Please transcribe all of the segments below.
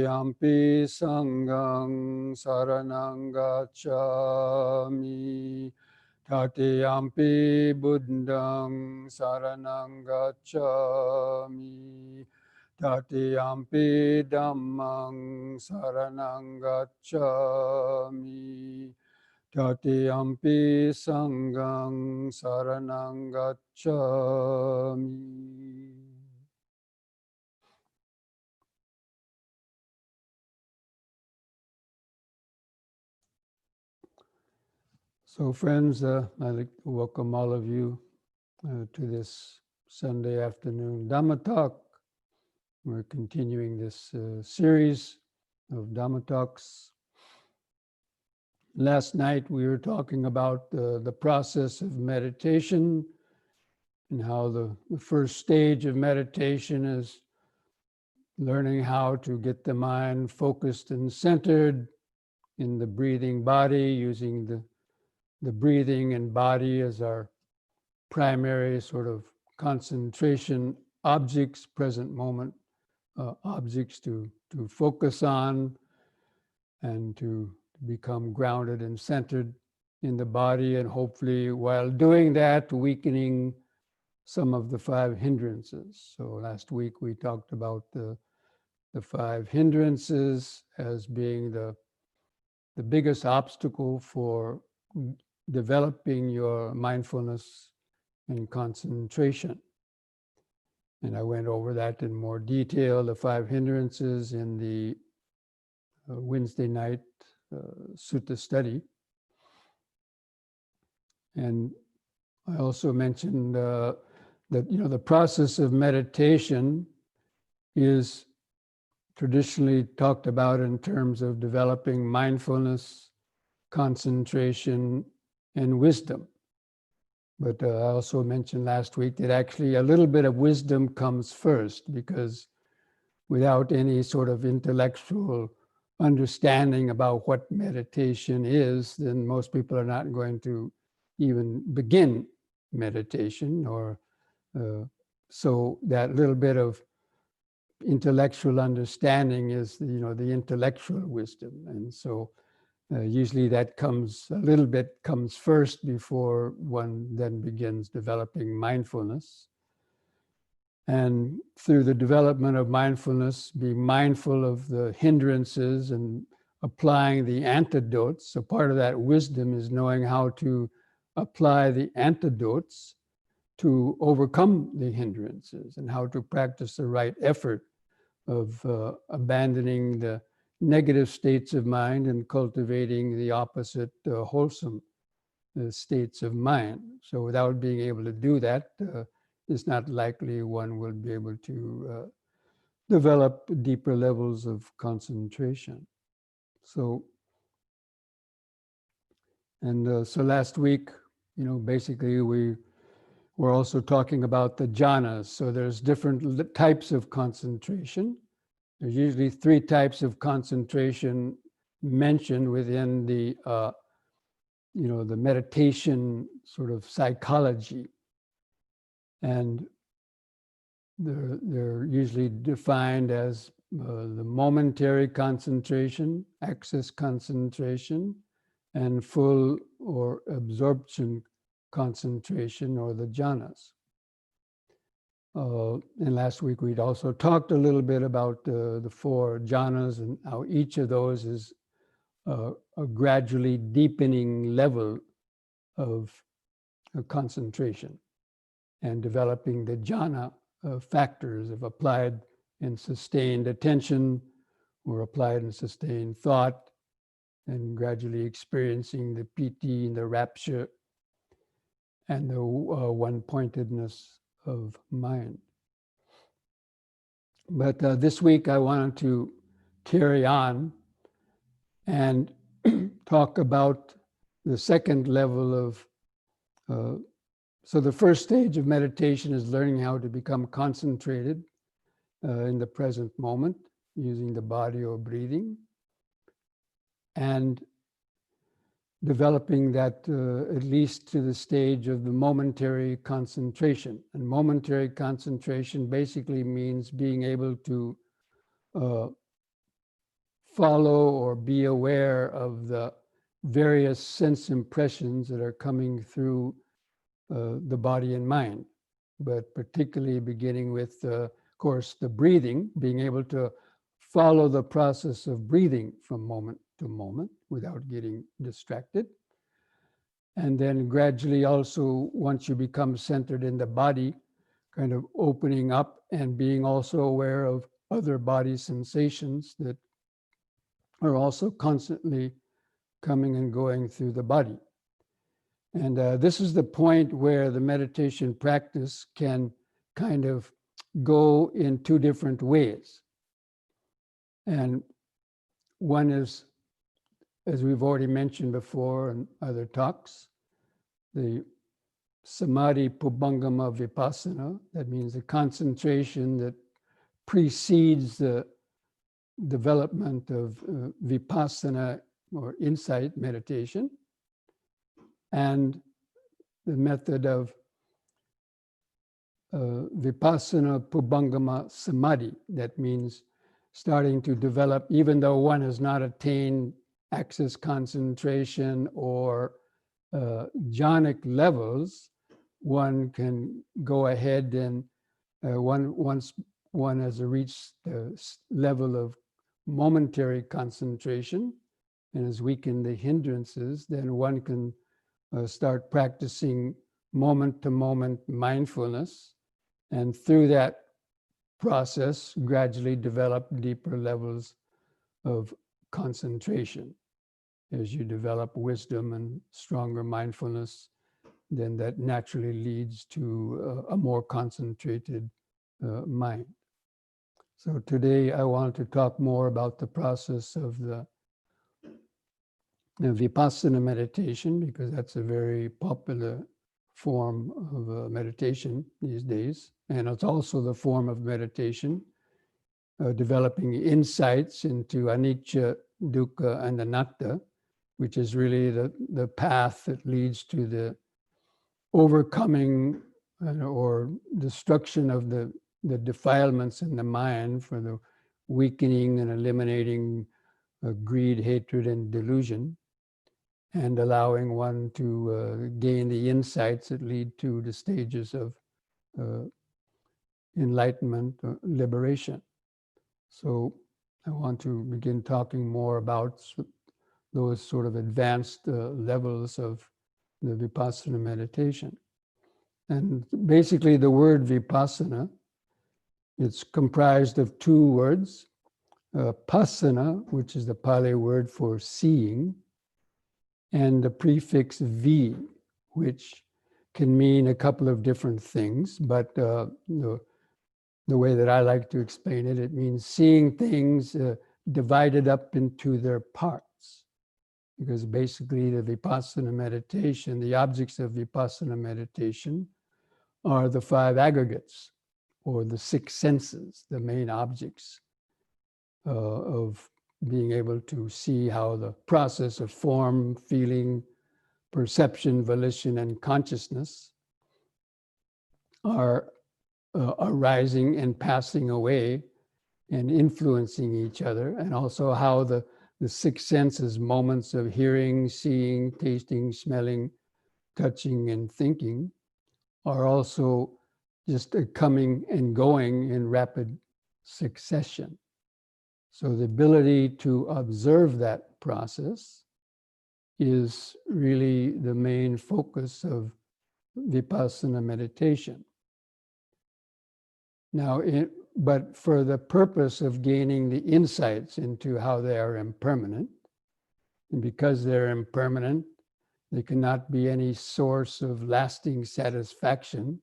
Yampi Sanghang Saranang Gacchami Tatiyampi Buddhang Saranang Gacchami Tatiyampi Dhammang Saranang Gacchami Tatiyampi Sanghang Saranang Gacchami. So friends, I'd like to welcome all of you to this Sunday afternoon Dhamma Talk. We're continuing this series of Dhamma Talks. Last night we were talking about the process of meditation and how the first stage of meditation is learning how to get the mind focused and centered in the breathing body, using the breathing and body as our primary sort of concentration objects, present moment objects to focus on and to become grounded and centered in the body, and hopefully while doing that, weakening some of the 5 hindrances. So last week we talked about the 5 hindrances as being the biggest obstacle for developing your mindfulness and concentration. And I went over that in more detail, the 5 hindrances in the Wednesday night Sutta study. And I also mentioned that the process of meditation is traditionally talked about in terms of developing mindfulness, concentration, and wisdom. But I also mentioned last week that actually a little bit of wisdom comes first, because without any sort of intellectual understanding about what meditation is, then most people are not going to even begin meditation. Or so that little bit of intellectual understanding is, the intellectual wisdom. And so usually that comes first before one then begins developing mindfulness. And through the development of mindfulness, be mindful of the hindrances and applying the antidotes. So part of that wisdom is knowing how to apply the antidotes to overcome the hindrances, and how to practice the right effort of abandoning the negative states of mind and cultivating the opposite, wholesome states of mind. So without being able to do that, it's not likely one will be able to develop deeper levels of concentration. So last week, basically we were also talking about the jhanas. So there's different types of concentration. There's usually 3 types of concentration mentioned within the the meditation sort of psychology. And they're usually defined as the momentary concentration, access concentration, and full or absorption concentration, or the jhanas. And last week we'd also talked a little bit about the 4 jhanas and how each of those is a gradually deepening level of concentration, and developing the jhana factors of applied and sustained attention, or applied and sustained thought, and gradually experiencing the piti and the rapture and the one-pointedness of mind. But this week I wanted to carry on and talk about the second level of, so the first stage of meditation is learning how to become concentrated in the present moment using the body or breathing, and developing that at least to the stage of the momentary concentration. And momentary concentration basically means being able to follow or be aware of the various sense impressions that are coming through the body and mind, but particularly beginning with, of course, the breathing, being able to follow the process of breathing from moment to moment without getting distracted. And then gradually also, once you become centered in the body, kind of opening up and being also aware of other body sensations that are also constantly coming and going through the body. And this is the point where the meditation practice can kind of go in two different ways. And one is, as we've already mentioned before in other talks, the samadhi pubangama vipassana. That means the concentration that precedes the development of vipassana or insight meditation, and the method of Vipassana Pubangama Samadhi. That means starting to develop, even though one has not attained access concentration or jhanic levels, one can go ahead and once one has reached the level of momentary concentration and has weakened the hindrances, then one can start practicing moment-to-moment mindfulness, and through that process gradually develop deeper levels of concentration. As you develop wisdom and stronger mindfulness, then that naturally leads to a more concentrated mind. So today I want to talk more about the process of the Vipassana meditation, because that's a very popular form of meditation these days. And it's also the form of meditation, developing insights into anicca, dukkha, and anatta, which is really the path that leads to the overcoming or destruction of the defilements in the mind, for the weakening and eliminating greed, hatred, and delusion, and allowing one to gain the insights that lead to the stages of enlightenment, liberation. So I want to begin talking more about those sort of advanced levels of the Vipassana meditation. And basically the word Vipassana, it's comprised of two words, pasana, which is the Pali word for seeing, and the prefix V, which can mean a couple of different things, but the way that I like to explain it, it means seeing things divided up into their parts. Because basically the Vipassana meditation, the objects of Vipassana meditation are the five aggregates, or the six senses, the main objects of being able to see how the process of form, feeling, perception, volition, and consciousness are arising and passing away and influencing each other, and also how the six senses, moments of hearing, seeing, tasting, smelling, touching, and thinking, are also just coming and going in rapid succession. So the ability to observe that process is really the main focus of Vipassana meditation. Now, but for the purpose of gaining the insights into how they are impermanent, and because they're impermanent, there cannot be any source of lasting satisfaction.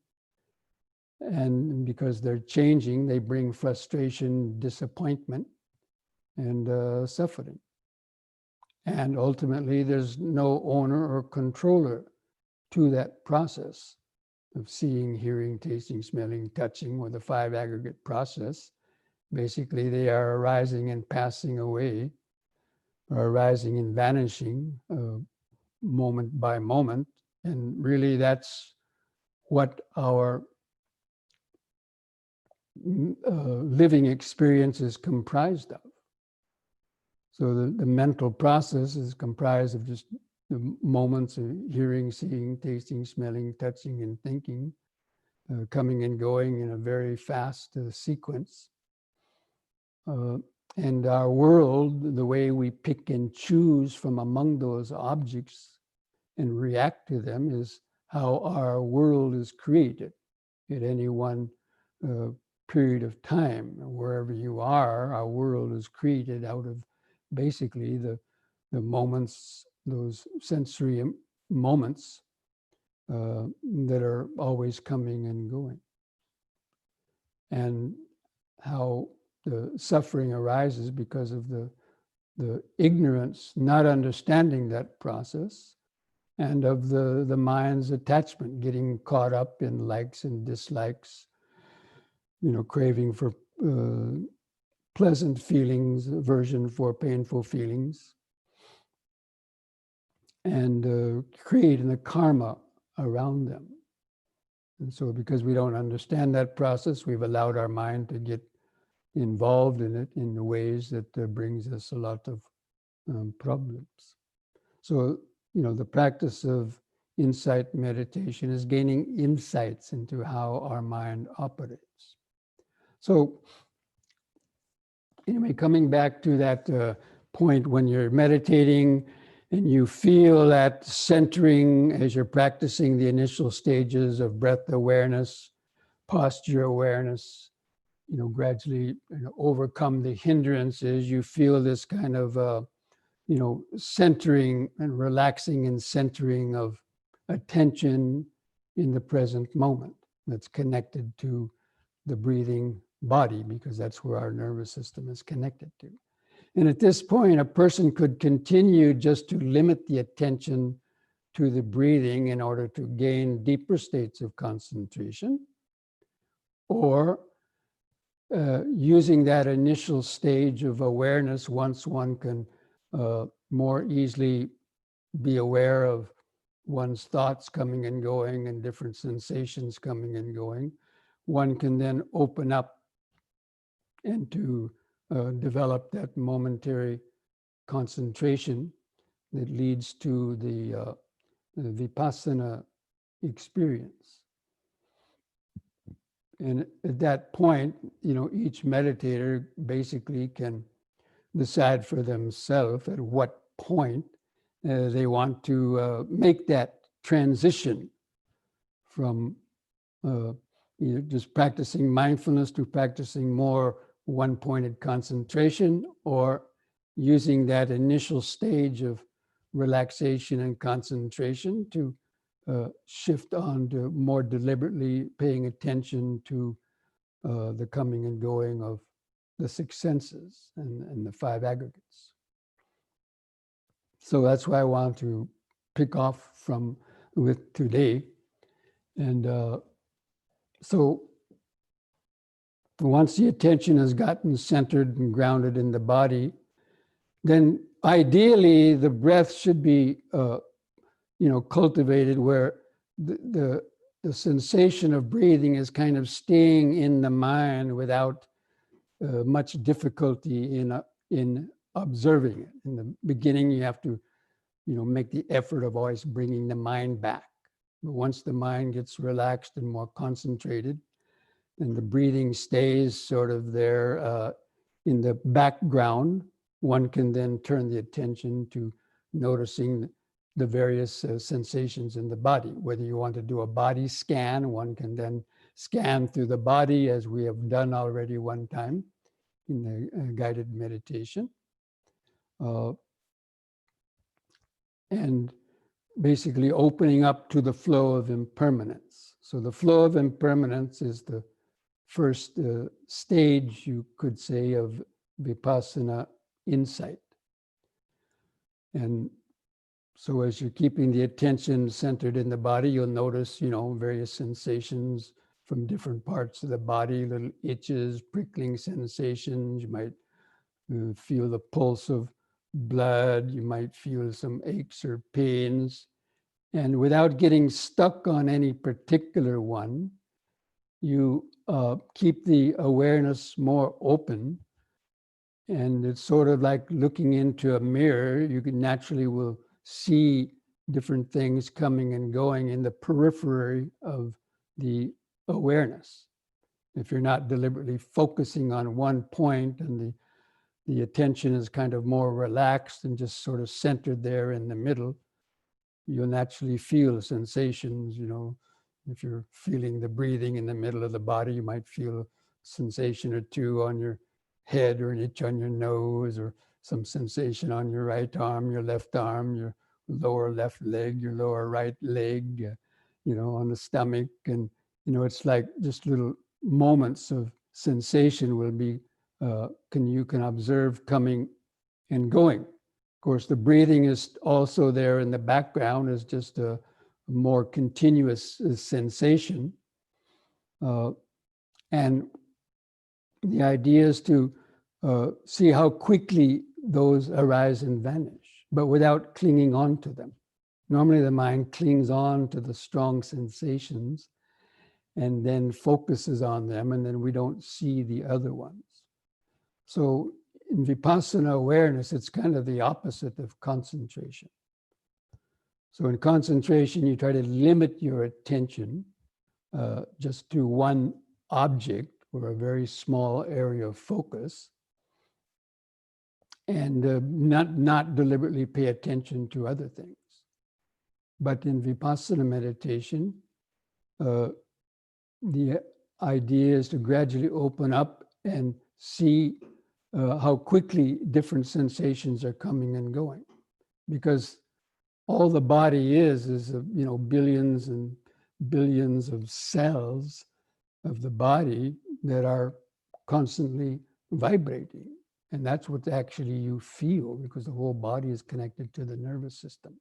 And because they're changing, they bring frustration, disappointment, and suffering. And ultimately, there's no owner or controller to that process of seeing, hearing, tasting, smelling, touching, or the five aggregate process. Basically, they are arising and passing away, or arising and vanishing moment by moment. And really, that's what our living experience is comprised of. So the mental process is comprised of just the moments of hearing, seeing, tasting, smelling, touching, and thinking, coming and going in a very fast sequence. And our world, the way we pick and choose from among those objects and react to them, is how our world is created at any one period of time. Wherever you are, our world is created out of basically the moments, those sensory moments that are always coming and going. And how the suffering arises because of the ignorance, not understanding that process, and of the mind's attachment, getting caught up in likes and dislikes, craving for pleasant feelings, aversion for painful feelings, and creating the karma around them. And so because we don't understand that process, we've allowed our mind to get involved in it in the ways that brings us a lot of problems. So, the practice of insight meditation is gaining insights into how our mind operates. So, anyway, coming back to that point when you're meditating and you feel that centering as you're practicing the initial stages of breath awareness, posture awareness, gradually overcome the hindrances, you feel this kind of, centering and relaxing and centering of attention in the present moment that's connected to the breathing body, because that's where our nervous system is connected to. And at this point, a person could continue just to limit the attention to the breathing in order to gain deeper states of concentration, or using that initial stage of awareness, once one can more easily be aware of one's thoughts coming and going and different sensations coming and going, one can then open up and to develop that momentary concentration that leads to the Vipassana experience. And at that point, each meditator basically can decide for themselves at what point they want to make that transition from just practicing mindfulness to practicing more one-pointed concentration, or using that initial stage of relaxation and concentration to shift on to more deliberately paying attention to the coming and going of the six senses and the five aggregates. So that's why I want to pick off with today. And so once the attention has gotten centered and grounded in the body, then ideally the breath should be cultivated where the sensation of breathing is kind of staying in the mind without much difficulty in observing it. In the beginning, you have to make the effort of always bringing the mind back. But once the mind gets relaxed and more concentrated, and the breathing stays sort of there in the background, one can then turn the attention to noticing the various sensations in the body. Whether you want to do a body scan, one can then scan through the body, as we have done already one time in the guided meditation. And basically opening up to the flow of impermanence. So the flow of impermanence is the first stage, you could say, of Vipassana insight. And so as you're keeping the attention centered in the body, you'll notice, various sensations from different parts of the body, little itches, prickling sensations. You might feel the pulse of blood. You might feel some aches or pains. And without getting stuck on any particular one, you keep the awareness more open And it's sort of like looking into a mirror. You can naturally will see different things coming and going in the periphery of the awareness. If you're not deliberately focusing on one point and the attention is kind of more relaxed and just sort of centered there in the middle, you'll naturally feel sensations. If you're feeling the breathing in the middle of the body, you might feel a sensation or two on your head, or an itch on your nose, or some sensation on your right arm, your left arm, your lower left leg, your lower right leg, on the stomach. And, it's like just little moments of sensation will be, you can observe coming and going. Of course, the breathing is also there in the background as just a more continuous sensation. And the idea is to see how quickly those arise and vanish, but without clinging on to them. Normally the mind clings on to the strong sensations and then focuses on them, and then we don't see the other ones. So in Vipassana awareness, it's kind of the opposite of concentration. So in concentration, you try to limit your attention just to one object or a very small area of focus, and not deliberately pay attention to other things. But in Vipassana meditation, the idea is to gradually open up and see how quickly different sensations are coming and going. Because all the body is billions and billions of cells of the body that are constantly vibrating. And that's what actually you feel, because the whole body is connected to the nervous system.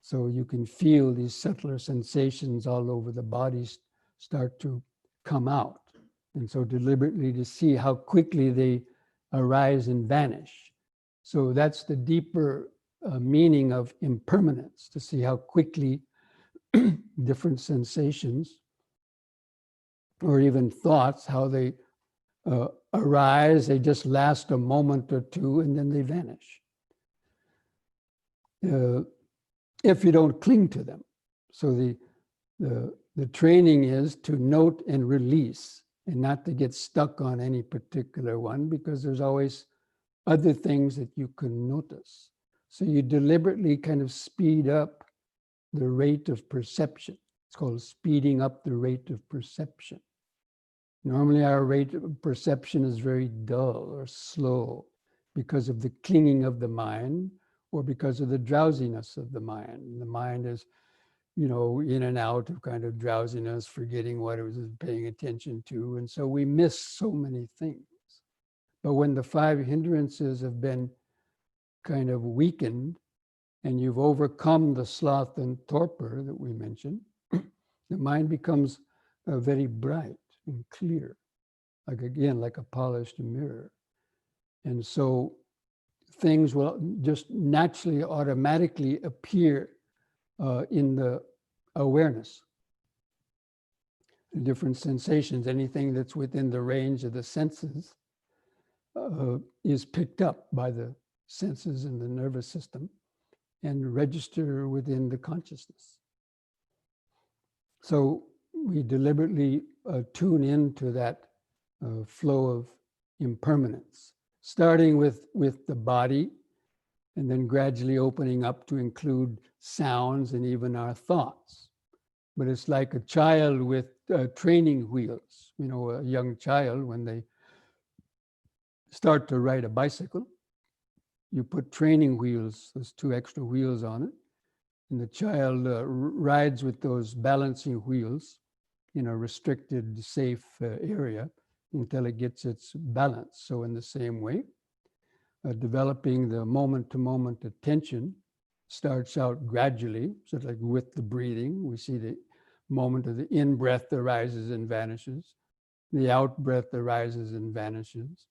So you can feel these subtler sensations all over the body start to come out. And so deliberately to see how quickly they arise and vanish. So that's the deeper meaning of impermanence, to see how quickly different sensations or even thoughts, how they arise, they just last a moment or two and then they vanish. If you don't cling to them. So the training is to note and release, and not to get stuck on any particular one, because there's always other things that you can notice. So you deliberately kind of speed up the rate of perception. It's called speeding up the rate of perception. Normally our rate of perception is very dull or slow because of the clinging of the mind, or because of the drowsiness of the mind. The mind is, in and out of kind of drowsiness, forgetting what it was paying attention to. And so we miss so many things. But when the 5 hindrances have been kind of weakened and you've overcome the sloth and torpor that we mentioned, the mind becomes very bright and clear, like a polished mirror. And so things will just naturally, automatically appear in the awareness. The different sensations, anything that's within the range of the senses is picked up by the senses in the nervous system and register within the consciousness. So we deliberately tune into that flow of impermanence, starting with the body, and then gradually opening up to include sounds and even our thoughts. But it's like a child with training wheels. A young child, when they start to ride a bicycle, you put training wheels, those 2 extra wheels on it, and the child rides with those balancing wheels in a restricted, safe area until it gets its balance. So in the same way, developing the moment-to-moment attention starts out gradually, sort of like with the breathing. We see the moment of the in-breath arises and vanishes, the out-breath arises and vanishes,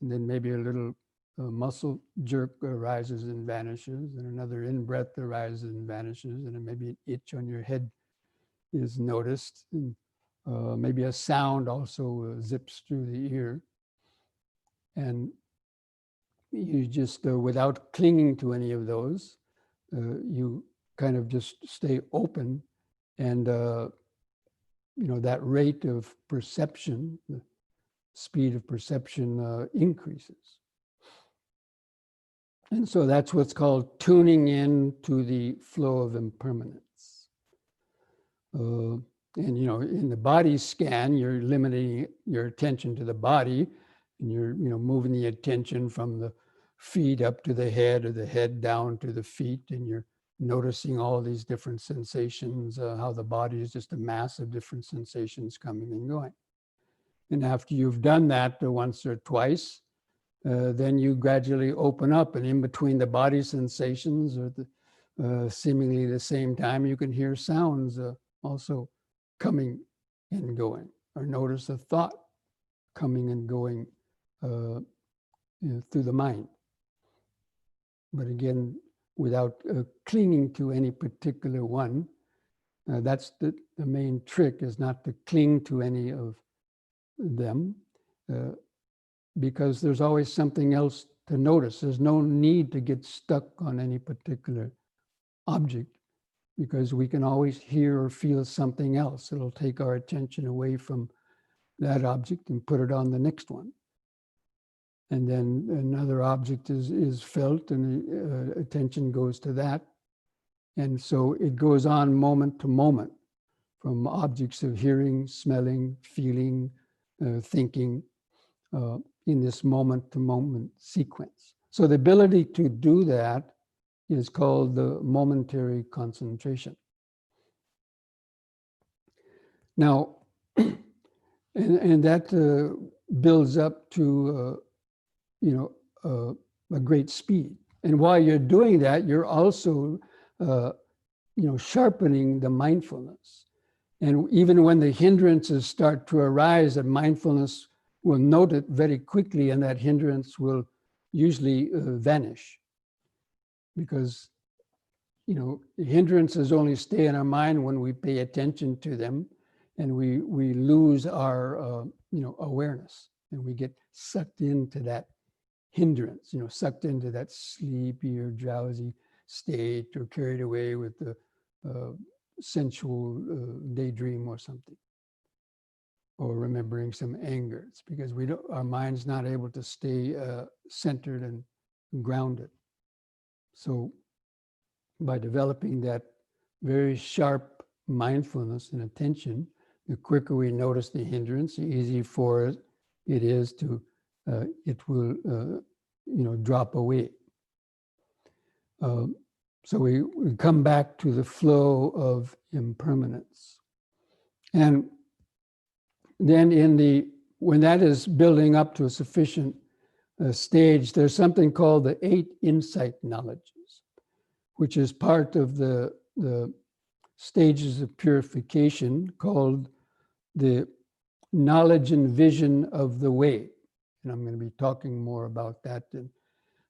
and then maybe a little muscle jerk arises and vanishes, and another in-breath arises and vanishes, and then maybe an itch on your head is noticed, and maybe a sound also zips through the ear. And you just, without clinging to any of those, you kind of just stay open, and that rate of perception, the speed of perception increases. And so that's what's called tuning in to the flow of impermanence. And in the body scan, you're limiting your attention to the body, and you're moving the attention from the feet up to the head, or the head down to the feet, and you're noticing all these different sensations, how the body is just a mass of different sensations coming and going. And after you've done that once or twice, then you gradually open up, and in between the body sensations, or seemingly the same time, you can hear sounds also coming and going, or notice a thought coming and going through the mind. But again, without clinging to any particular one. That's the main trick, is not to cling to any of them, because there's always something else to notice. There's no need to get stuck on any particular object, because we can always hear or feel something else. It'll take our attention away from that object and put it on the next one. And then another object is felt, and attention goes to that. And so it goes on moment to moment, from objects of hearing, smelling, feeling, thinking, in this moment-to-moment sequence. So the ability to do that is called the momentary concentration. Now, and that builds up to a great speed. And while you're doing that, you're also sharpening the mindfulness. And even when the hindrances start to arise, that mindfulness will note it very quickly, and that hindrance will usually vanish. Because the hindrances only stay in our mind when we pay attention to them, and we lose our awareness, and we get sucked into that hindrance, sucked into that sleepy or drowsy state, or carried away with the sensual daydream or something, or remembering some anger. It's because our mind's not able to stay centered and grounded. So by developing that very sharp mindfulness and attention, the quicker we notice the hindrance, the easier for it is to it will drop away. So we come back to the flow of impermanence. And then when that is building up to a sufficient stage, there's something called the 8 insight knowledges, which is part of the stages of purification, called the knowledge and vision of the way. And I'm going to be talking more about that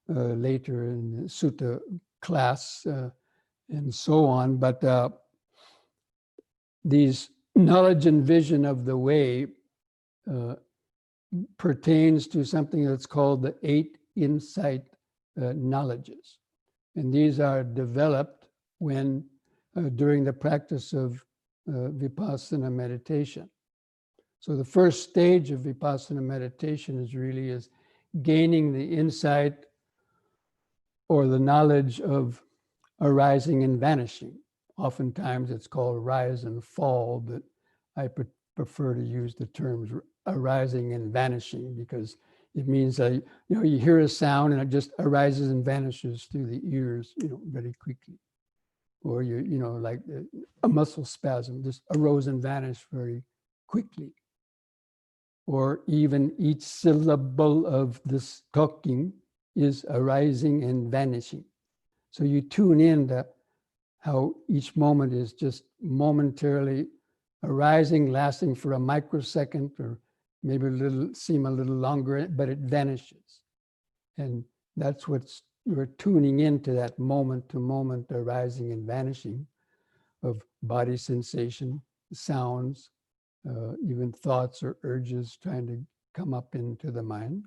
later in the Sutta class and so on. But these knowledge and vision of the way pertains to something that's called the 8 insight knowledges. And these are developed when during the practice of Vipassana meditation. So the first stage of Vipassana meditation is gaining the insight or the knowledge of arising and vanishing. Oftentimes it's called rise and fall, but I prefer to use the terms arising and vanishing, because it means that you hear a sound and it just arises and vanishes through the ears, very quickly. Or like a muscle spasm just arose and vanished very quickly. Or even each syllable of this talking is arising and vanishing. So you tune in to how each moment is just momentarily arising, lasting for a microsecond, or maybe seem a little longer, but it vanishes. And that's you're tuning into, that moment-to-moment arising and vanishing of body sensation, sounds, even thoughts or urges trying to come up into the mind.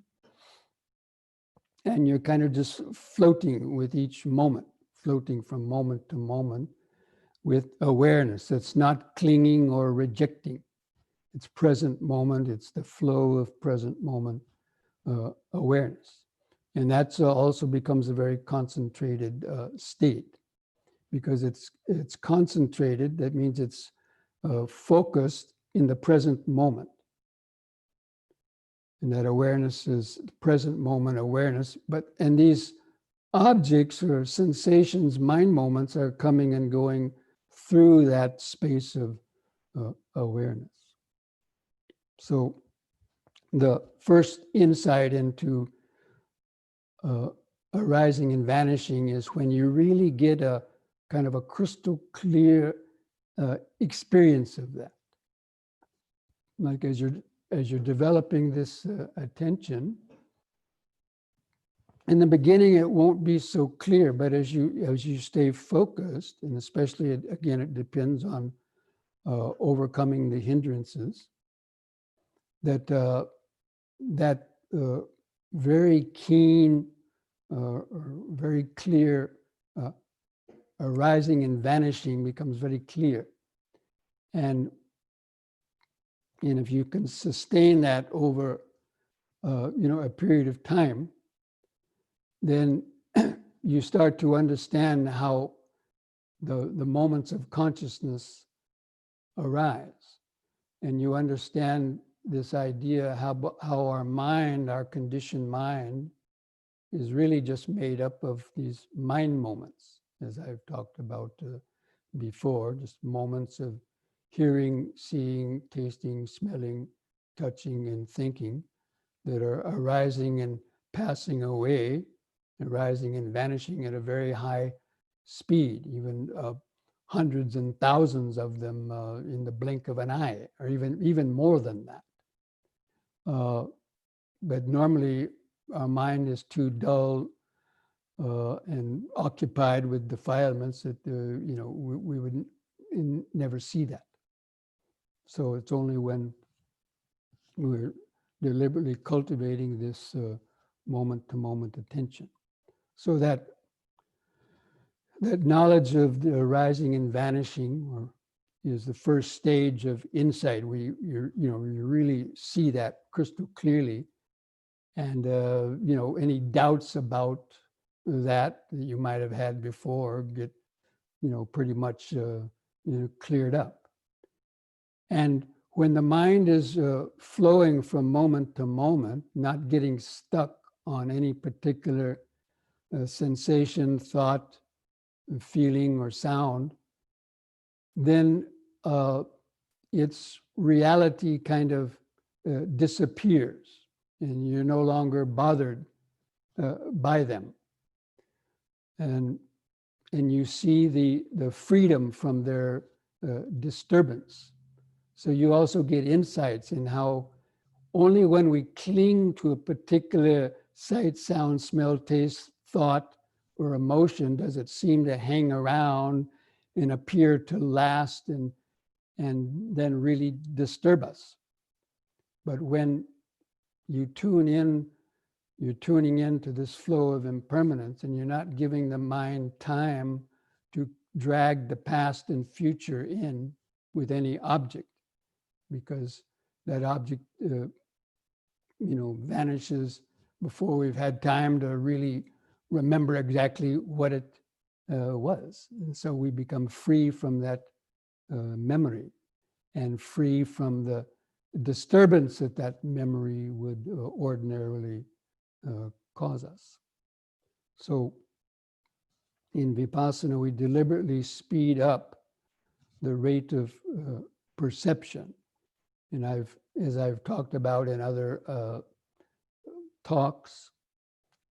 And you're kind of just floating with each moment, floating from moment to moment with awareness that's not clinging or rejecting. It's present moment, it's the flow of present moment awareness. And that also becomes a very concentrated state, because it's concentrated. That means it's focused in the present moment. And that awareness is present moment awareness. And these objects or sensations, mind moments, are coming and going through that space of awareness. So the first insight into arising and vanishing is when you really get a kind of a crystal clear experience of that. Like as you're developing this attention, in the beginning it won't be so clear, but as you stay focused, and especially again it depends on overcoming the hindrances, that very keen or very clear arising and vanishing becomes very clear. And if you can sustain that over a period of time, then you start to understand how the moments of consciousness arise. And you understand this idea how our mind, our conditioned mind, is really just made up of these mind moments, as I've talked about before, just moments of hearing, seeing, tasting, smelling, touching, and thinking that are arising and passing away, arising and vanishing at a very high speed, even hundreds and thousands of them in the blink of an eye, or even more than that. But normally our mind is too dull and occupied with defilements that we would never see that. So it's only when we're deliberately cultivating this moment-to-moment attention. So that knowledge of the arising and vanishing is the first stage of insight, where you really see that crystal clearly. And any doubts about that you might have had before get pretty much cleared up. And when the mind is flowing from moment to moment, not getting stuck on any particular sensation, thought, feeling, or sound, then its reality kind of disappears, and you're no longer bothered by them. And you see the freedom from their disturbance. So you also get insights in how only when we cling to a particular sight, sound, smell, taste, thought, or emotion does it seem to hang around and appear to last and then really disturb us. But when you tune in, you're tuning into this flow of impermanence, and you're not giving the mind time to drag the past and future in with any object, because that object vanishes before we've had time to really remember exactly what it was. And so we become free from that memory, and free from the disturbance that memory would ordinarily cause us. So in Vipassana, we deliberately speed up the rate of perception. And as I've talked about in other talks,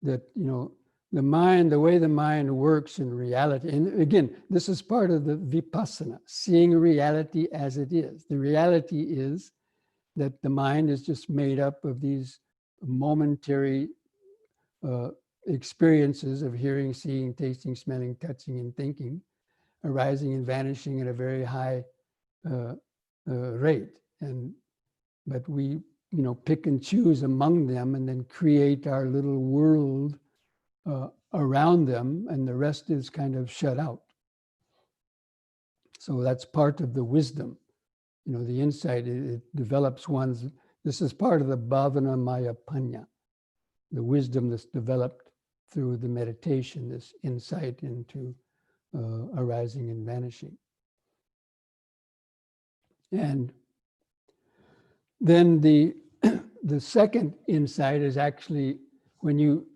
that the way the mind works in reality, and again, this is part of the Vipassana, seeing reality as it is. The reality is that the mind is just made up of these momentary experiences of hearing, seeing, tasting, smelling, touching, and thinking, arising and vanishing at a very high rate. But we pick and choose among them and then create our little world around them, and the rest is kind of shut out. So that's part of the wisdom. The insight, it develops this is part of the bhavana maya panya, the wisdom that's developed through the meditation, this insight into arising and vanishing. And then the second insight is actually when you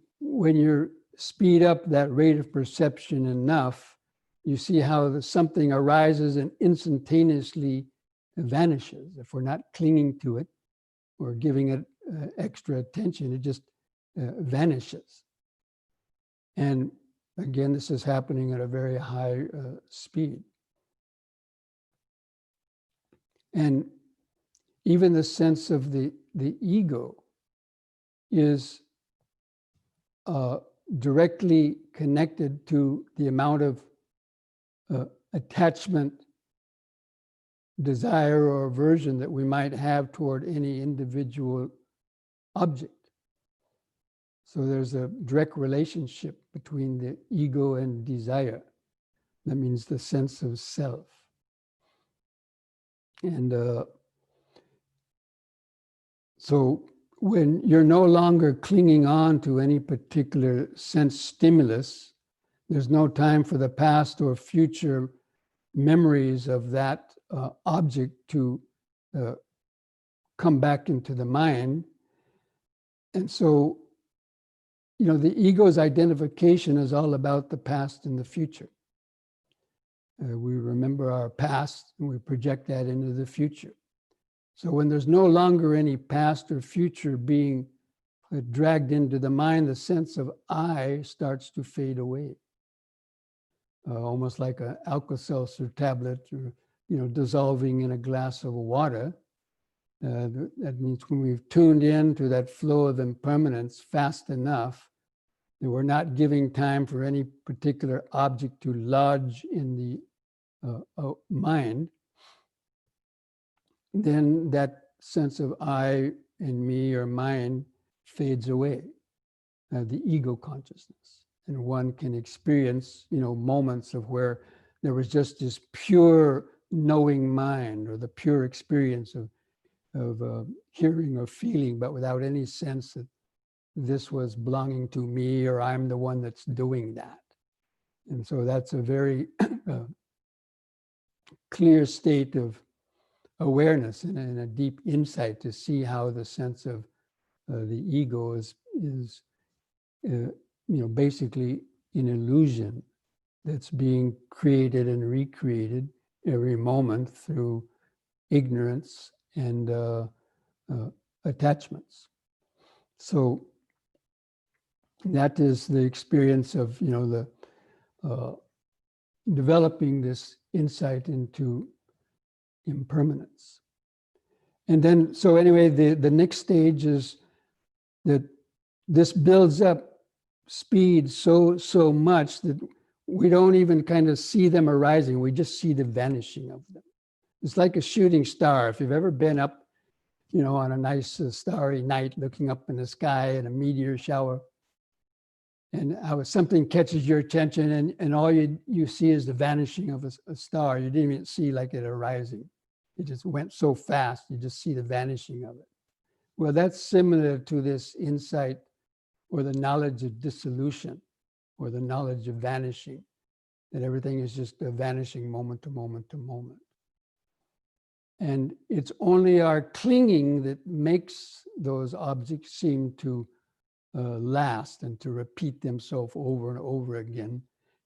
speed up that rate of perception enough, you see how something arises and instantaneously vanishes. If we're not clinging to it or giving it extra attention, it just vanishes. And again, this is happening at a very high speed. And even the sense of the ego is directly connected to the amount of attachment, desire, or aversion that we might have toward any individual object. So there's a direct relationship between the ego and desire. That means the sense of self. And so when you're no longer clinging on to any particular sense stimulus, there's no time for the past or future memories of that object to come back into the mind. And so, the ego's identification is all about the past and the future. We remember our past and we project that into the future. So when there's no longer any past or future being dragged into the mind, the sense of I starts to fade away. Almost like an Alka-Seltzer tablet, or, dissolving in a glass of water. That means when we've tuned in to that flow of impermanence fast enough that we're not giving time for any particular object to lodge in the mind, then that sense of I and me or mine fades away, the ego consciousness. And one can experience, moments of where there was just this pure knowing mind, or the pure experience of hearing or feeling, but without any sense that this was belonging to me or I'm the one that's doing that. And so that's a very clear state of awareness and a deep insight to see how the sense of the ego is basically an illusion that's being created and recreated every moment through ignorance and attachments. So that is the experience of the developing this insight into impermanence. And then, so anyway, the next stage is that this builds up speed so much that we don't even kind of see them arising. We just see the vanishing of them. It's like a shooting star. If you've ever been up, on a nice starry night, looking up in the sky in a meteor shower, and how something catches your attention, and all you see is the vanishing of a star. You didn't even see like it arising. It just went so fast, you just see the vanishing of it. Well, that's similar to this insight or the knowledge of dissolution or the knowledge of vanishing, that everything is just a vanishing moment to moment to moment. And it's only our clinging that makes those objects seem to last and to repeat themselves over and over again,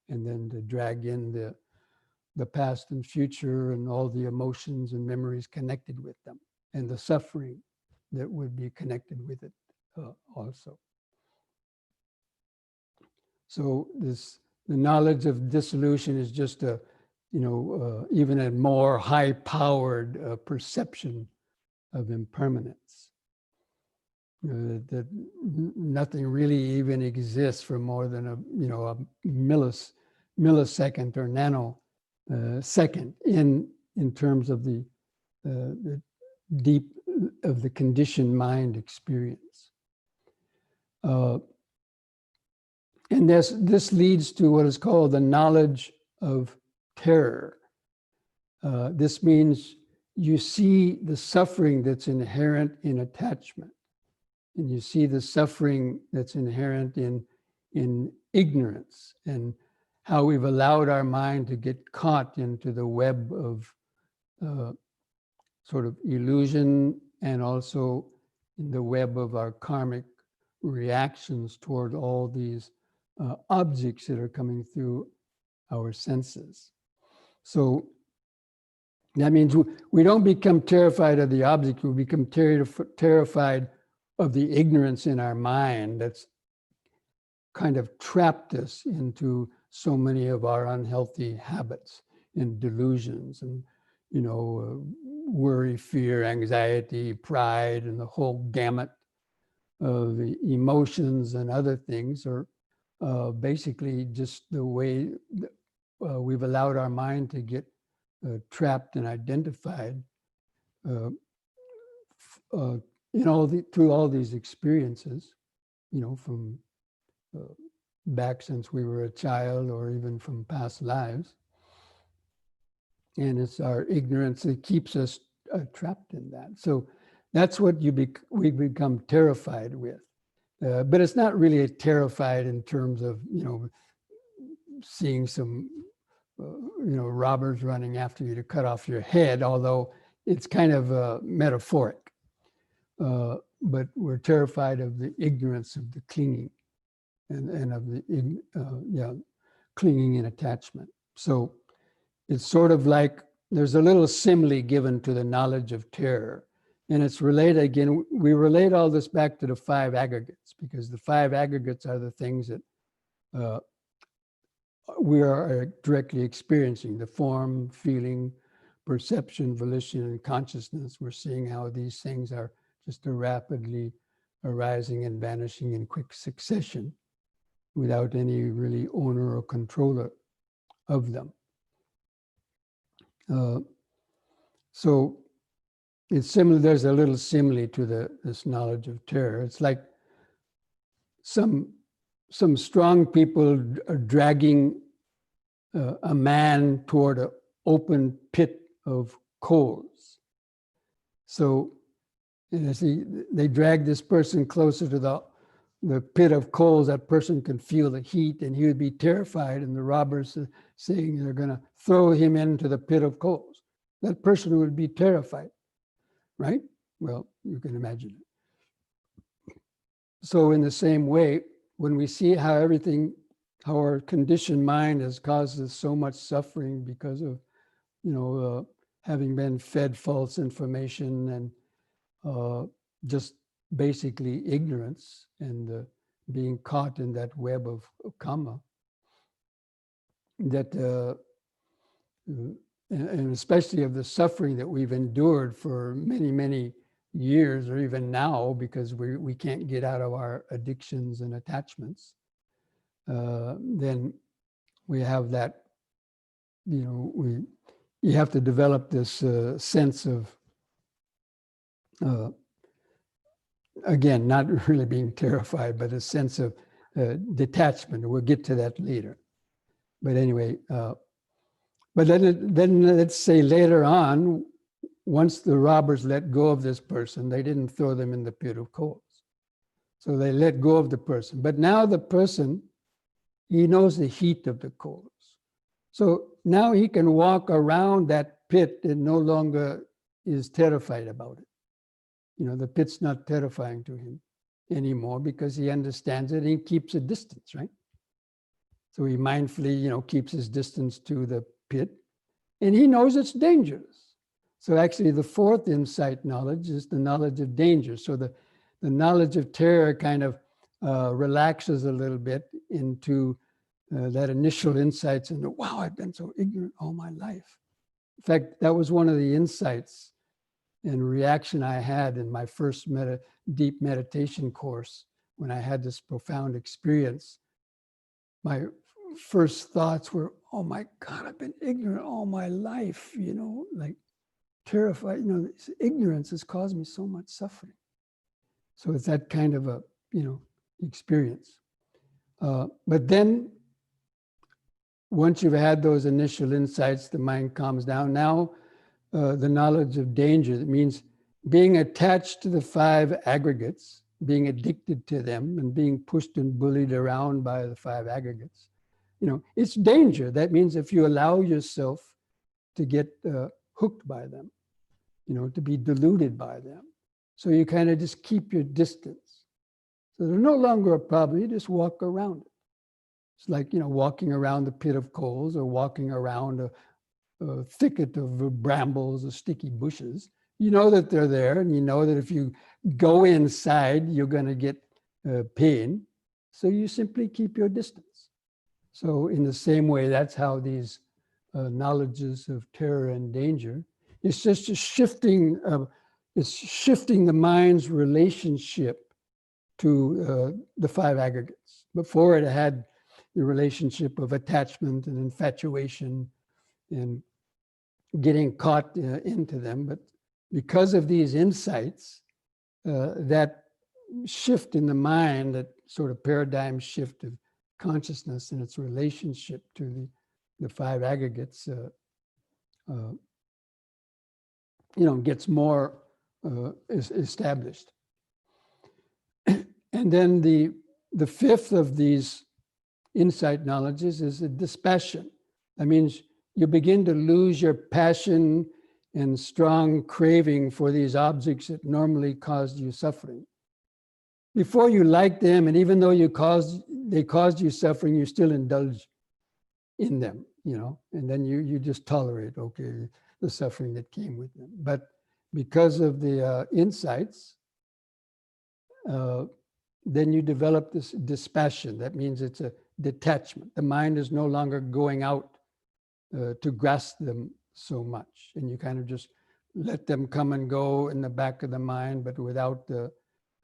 and then to drag in the past and future and all the emotions and memories connected with them, and the suffering that would be connected with it also. So the knowledge of dissolution is just even a more high-powered perception of impermanence. That nothing really even exists for more than a millisecond or nanosecond in terms of the deep of the conditioned mind experience. And this leads to what is called the knowledge of terror. This means you see the suffering that's inherent in attachment, and you see the suffering that's inherent in ignorance, and how we've allowed our mind to get caught into the web of sort of illusion, and also in the web of our karmic reactions toward all these objects that are coming through our senses. So that means we don't become terrified of the object, we become terrified of the ignorance in our mind that's kind of trapped us into so many of our unhealthy habits and delusions, and worry, fear, anxiety, pride, and the whole gamut of the emotions and other things are basically just the way we've allowed our mind to get trapped and identified through all these experiences, from back since we were a child, or even from past lives. And it's our ignorance that keeps us trapped in that. So that's what we become terrified with. But it's not really terrified in terms of, seeing some, robbers running after you to cut off your head, although it's kind of metaphoric. But we're terrified of the ignorance of the clinging and of the clinging and attachment. So it's sort of like there's a little simile given to the knowledge of terror. And it's related, again, we relate all this back to the 5 aggregates, because the 5 aggregates are the things that we are directly experiencing: the form, feeling, perception, volition, and consciousness. We're seeing how these things are just rapidly arising and vanishing in quick succession without any really owner or controller of them. So it's similar, there's a little simile to this knowledge of terror. It's like some strong people are dragging a man toward an open pit of coals. So they drag this person closer to the pit of coals. That person can feel the heat, and he would be terrified, and the robbers are saying they're going to throw him into the pit of coals. That person would be terrified, right? Well, you can imagine it. So in the same way, when we see how our conditioned mind has caused us so much suffering because of, having been fed false information and just basically ignorance, and being caught in that web of karma, that and especially of the suffering that we've endured for many, many years, or even now, because we can't get out of our addictions and attachments, then we have that, you have to develop this sense of, again, not really being terrified, but a sense of detachment. We'll get to that later. But anyway, but then let's say later on, once the robbers let go of this person, they didn't throw them in the pit of coals. So they let go of the person. But now the person, he knows the heat of the coals. So now he can walk around that pit and no longer is terrified about it. The pit's not terrifying to him anymore, because he understands it and he keeps a distance, right? So he mindfully, keeps his distance to the pit, and he knows it's dangerous. So actually the 4th insight knowledge is the knowledge of danger. So the knowledge of terror kind of relaxes a little bit into that initial insights into, wow, I've been so ignorant all my life. In fact, that was one of the insights and reaction I had in my first deep meditation course, when I had this profound experience. My first thoughts were, oh my God, I've been ignorant all my life, like terrified, this ignorance has caused me so much suffering. So it's that kind of a, experience. But then once you've had those initial insights, the mind calms down. Now, the knowledge of danger, that means being attached to the 5 aggregates, being addicted to them and being pushed and bullied around by the 5 aggregates. It's danger. That means if you allow yourself to get hooked by them, to be deluded by them. So you kind of just keep your distance. So they're no longer a problem, you just walk around it. It's like, walking around the pit of coals or walking around a thicket of brambles or sticky bushes. You know that they're there, and you know that if you go inside, you're going to get pain. So you simply keep your distance. So in the same way, that's how these knowledges of terror and danger, it's just shifting, it's shifting the mind's relationship to the 5 aggregates. Before it had the relationship of attachment and infatuation and getting caught into them. But because of these insights, that shift in the mind, that sort of paradigm shift of consciousness and its relationship to the 5 aggregates, gets more established. And then the 5th of these insight knowledges is a dispassion. That means you begin to lose your passion and strong craving for these objects that normally caused you suffering. Before you liked them, and even though they caused you suffering, you still indulge in them, and then you just tolerate, the suffering that came with them. But because of the insights, then you develop this dispassion. That means it's a detachment. The mind is no longer going out to grasp them so much. And you kind of just let them come and go in the back of the mind, but without the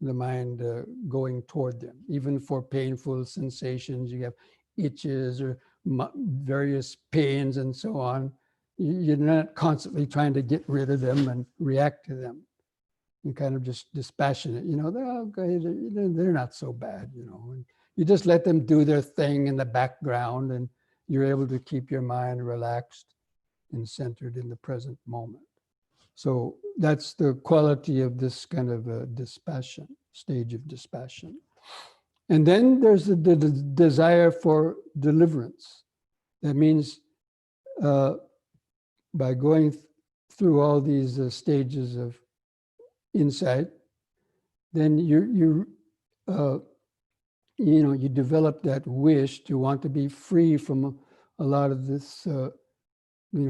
mind going toward them. Even for painful sensations, you have itches or various pains and so on. You're not constantly trying to get rid of them and react to them. You kind of just dispassionate, they're not so bad, And you just let them do their thing in the background, and you're able to keep your mind relaxed and centered in the present moment. So that's the quality of this kind of dispassion, stage of dispassion. And then there's the desire for deliverance. That means by going through all these stages of insight, then you develop that wish to want to be free from a lot of this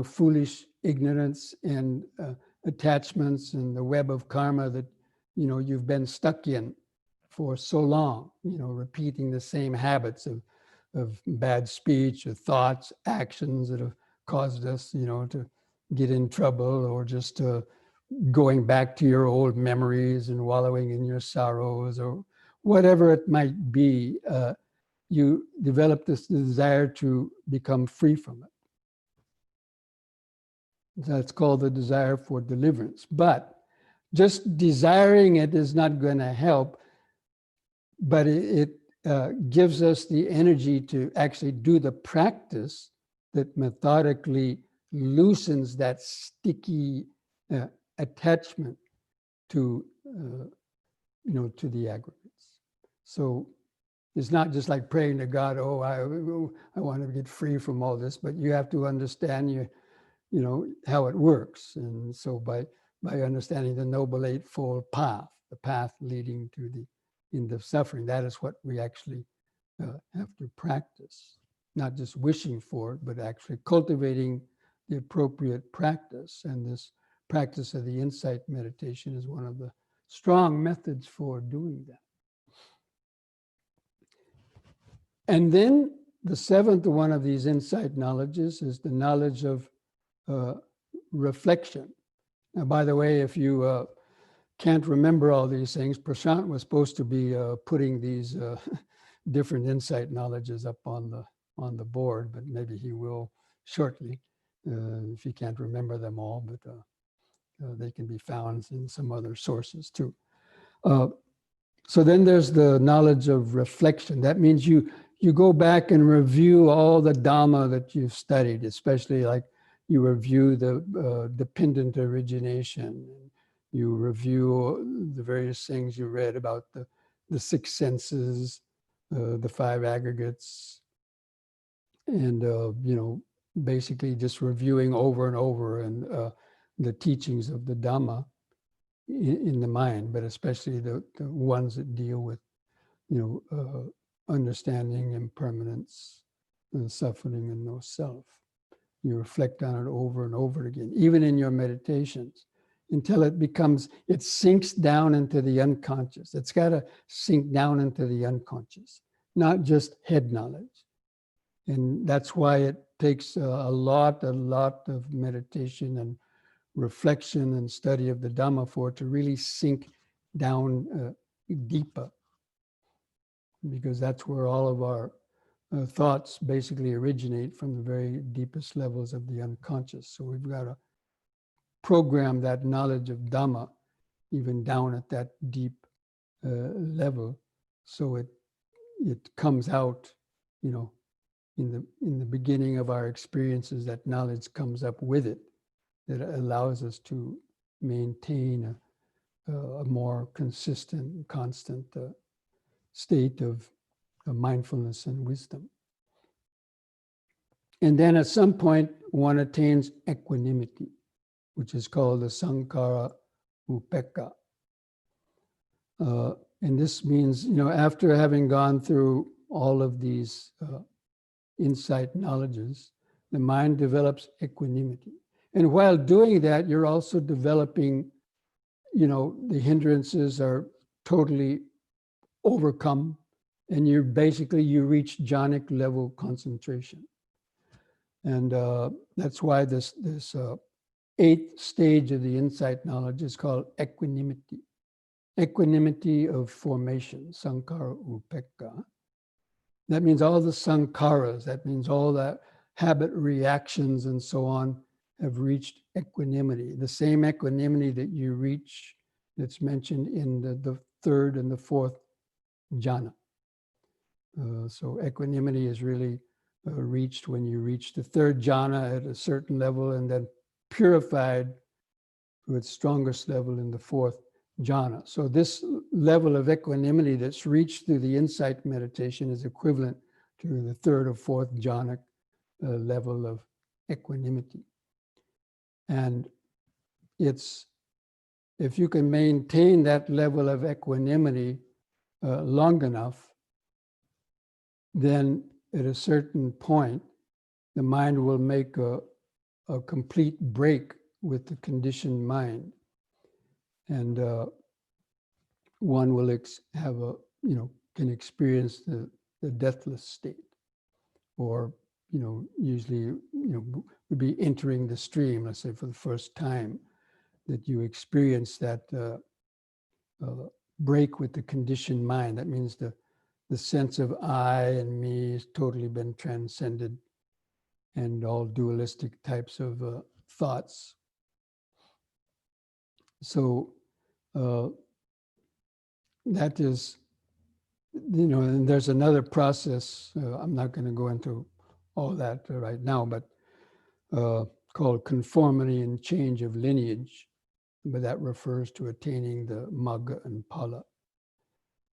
foolish ignorance and attachments and the web of karma that you've been stuck in for so long, repeating the same habits of bad speech or thoughts, actions that have caused us to get in trouble, or just going back to your old memories and wallowing in your sorrows, or whatever it might be. You develop this desire to become free from it. That's called the desire for deliverance. But just desiring it is not going to help, but it gives us the energy to actually do the practice that methodically loosens that sticky attachment to the aggregates. So it's not just like praying to God, I want to get free from all this, but you have to understand how it works. And so by understanding the Noble Eightfold Path, the path leading to the end of suffering, that is what we actually have to practice. Not just wishing for it, but actually cultivating the appropriate practice. And this practice of the insight meditation is one of the strong methods for doing that. And then the 7th one of these insight knowledges is the knowledge of reflection. Now, by the way, if you can't remember all these things, Prashant was supposed to be putting these different insight knowledges up on the board, but maybe he will shortly if he can't remember them all. But They can be found in some other sources too. So then there's the knowledge of reflection. That means you go back and review all the Dhamma that you've studied, especially like you review the dependent origination. You review the various things you read about the six senses, the five aggregates, and basically just reviewing over and over and the teachings of the Dhamma in the mind, but especially the ones that deal with understanding impermanence and suffering and no self. You reflect on it over and over again, even in your meditations, until it sinks down into the unconscious. It's got to sink down into the unconscious, not just head knowledge. And that's why it takes a lot of meditation and reflection and study of the Dhamma for it to really sink down deeper, because that's where all of our thoughts basically originate, from the very deepest levels of the unconscious. So we've got to program that knowledge of Dhamma even down at that deep level, so it comes out, in the beginning of our experiences. That knowledge comes up with it, that allows us to maintain a more consistent, constant state of mindfulness and wisdom. And then at some point, one attains equanimity, which is called the sankhara upekkha. And this means, after having gone through all of these insight knowledges, the mind develops equanimity. And while doing that, you're also developing, the hindrances are totally overcome, and you reach jhanic level concentration. And that's why this eighth stage of the insight knowledge is called equanimity. Equanimity of formation, sankhara upekkha. That means all the sankharas, that means all that habit reactions and so on have reached equanimity. The same equanimity that you reach, that's mentioned in the third and the fourth jhana. So equanimity is really reached when you reach the third jhana at a certain level, and then purified to its strongest level in the fourth jhana. So this level of equanimity that's reached through the insight meditation is equivalent to the third or fourth jhana level of equanimity. And if you can maintain that level of equanimity long enough, then at a certain point, the mind will make a complete break with the conditioned mind. And one will can experience the deathless state, or, usually, would be entering the stream, let's say for the first time, that you experience that break with the conditioned mind. That means the sense of I and me has totally been transcended, and all dualistic types of thoughts. So that is, and there's another process, I'm not going to go into all that right now, but called conformity and change of lineage, but that refers to attaining the magga and phala.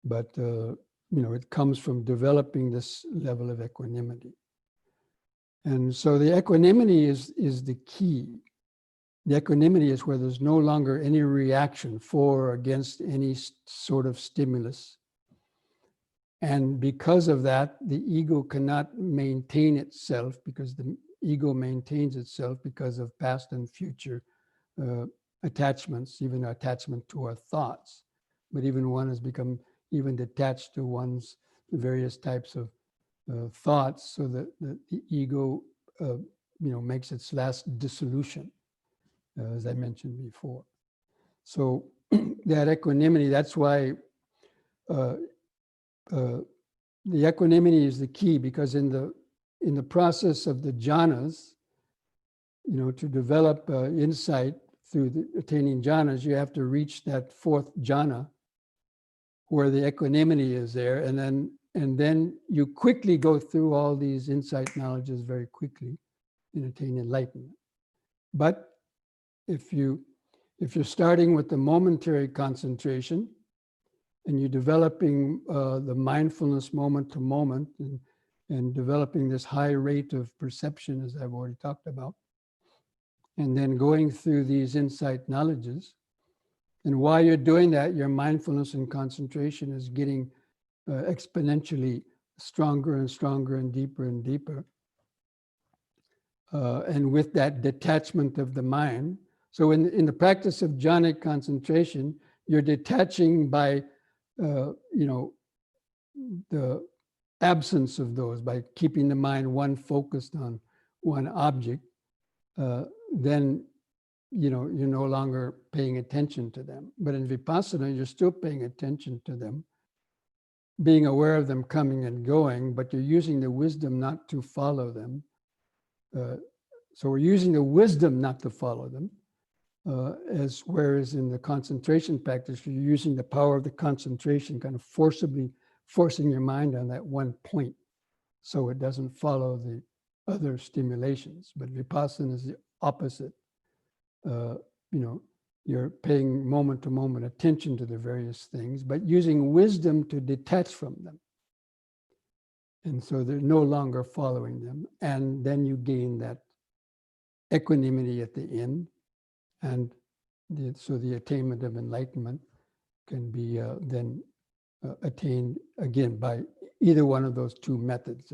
But it comes from developing this level of equanimity. And so the equanimity is the key. The equanimity is where there's no longer any reaction for or against any sort of stimulus. And because of that, the ego cannot maintain itself, because the ego maintains itself because of past and future attachments, even attachment to our thoughts. But even one has become even detached to one's various types of thoughts, so that the ego makes its last dissolution, as I mentioned before. So that equanimity, that's why the equanimity is the key, because in the process of the jhanas, to develop insight through the attaining jhanas, you have to reach that fourth jhana where the equanimity is there, and then you quickly go through all these insight knowledges very quickly and attain enlightenment. But if you're starting with the momentary concentration and you're developing the mindfulness moment to moment and developing this high rate of perception, as I've already talked about, and then going through these insight knowledges, and while you're doing that, your mindfulness and concentration is getting exponentially stronger and stronger and deeper. And with that detachment of the mind. So in the practice of jhanic concentration, you're detaching by, the absence of those, by keeping the mind focused on one object, then, you're no longer paying attention to them. But in Vipassana, you're still paying attention to them, being aware of them coming and going, but you're using the wisdom not to follow them. So we're using the wisdom not to follow them, whereas in the concentration practice, you're using the power of the concentration, kind of forcibly forcing your mind on that one point so it doesn't follow the other stimulations. But Vipassana is the opposite. You're paying moment to moment attention to the various things, but using wisdom to detach from them. And so they're no longer following them. And then you gain that equanimity at the end. And so the attainment of enlightenment can be then attained again by either one of those two methods,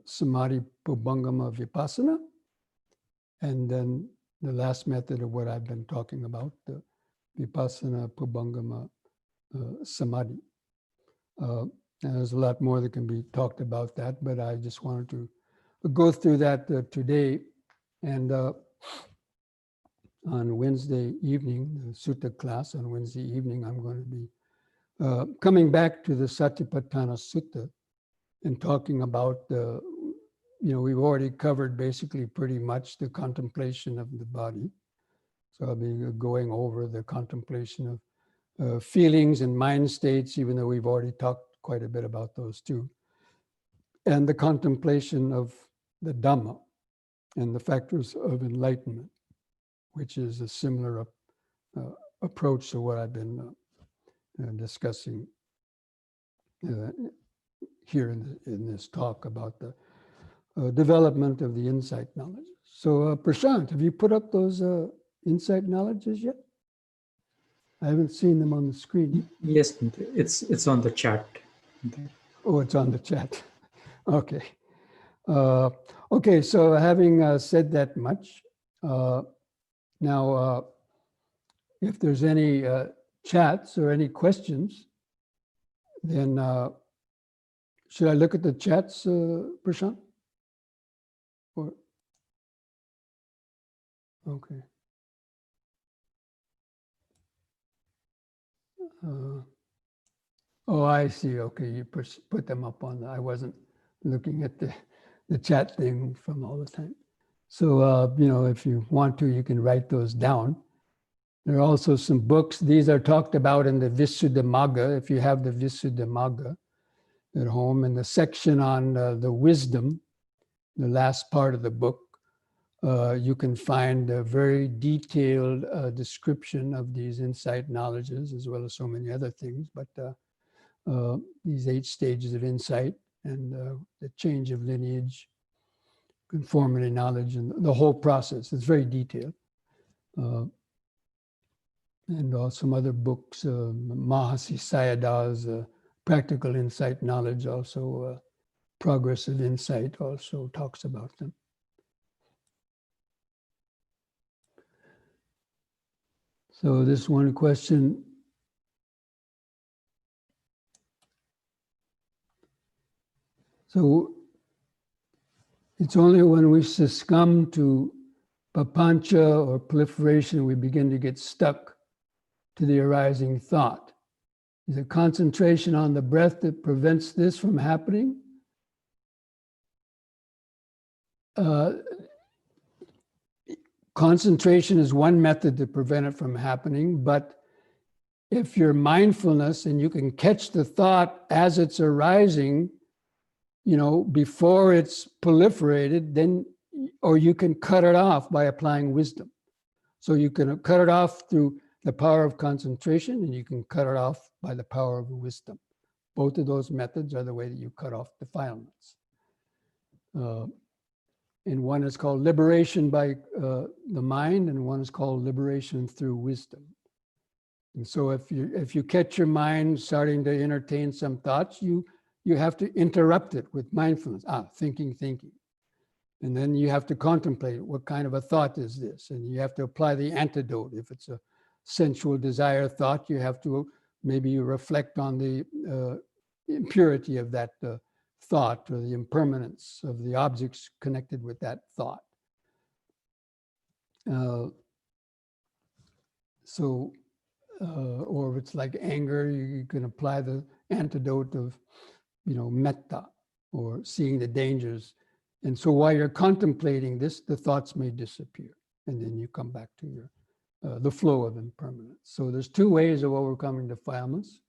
samadhi pubangama vipassana, and then the last method of what I've been talking about, the vipassana pubangama samadhi. And there's a lot more that can be talked about that, but I just wanted to go through that today. And on Wednesday evening, the Sutta class on Wednesday evening, I'm going to be coming back to the Satipatthana Sutta and talking about we've already covered basically pretty much the contemplation of the body. So I'll be going over the contemplation of feelings and mind states, even though we've already talked quite a bit about those too. And the contemplation of the Dhamma and the factors of enlightenment, which is a similar approach to what I've been discussing here in this talk about the development of the insight knowledge. So Prashant, have you put up those insight knowledges yet? I haven't seen them on the screen. Yes, it's on the chat. Oh, it's on the chat. Okay. Okay, so having said that much, now if there's any chats or any questions, then should I look at the chats, Prashant? Or, okay. Oh, I see. Okay, you put them up on I wasn't looking at the chat thing from all the time. So, if you want to, you can write those down. There are also some books. These are talked about in the Visuddhimagga, if you have the Visuddhimagga at home. In the section on the wisdom, the last part of the book, you can find a very detailed description of these insight knowledges, as well as so many other things. But these 8 stages of insight and the change of lineage, conformity knowledge, and the whole process. It's very detailed. And some other books, Mahasi Sayadaw's Practical Insight Knowledge, also Progressive Insight also talks about them. So this one question, so it's only when we succumb to papancha or proliferation we begin to get stuck to the arising thought. Is it concentration on the breath that prevents this from happening? concentration is one method to prevent it from happening, but if you're mindfulness and you can catch the thought as it's arising, before it's proliferated, then, or you can cut it off by applying wisdom. So you can cut it off through the power of concentration, and you can cut it off by the power of wisdom. Both of those methods are the way that you cut off defilements. And one is called liberation by the mind, and one is called liberation through wisdom. And so if you catch your mind starting to entertain some thoughts, you have to interrupt it with mindfulness. Thinking. And then you have to contemplate what kind of a thought is this? And you have to apply the antidote. If it's a sensual desire thought, you have to maybe reflect on the impurity of that thought, or the impermanence of the objects connected with that thought. Or if it's like anger, you can apply the antidote of, metta, or seeing the dangers. And so while you're contemplating this, the thoughts may disappear, and then you come back to your the flow of impermanence. So there's two ways of overcoming defilements.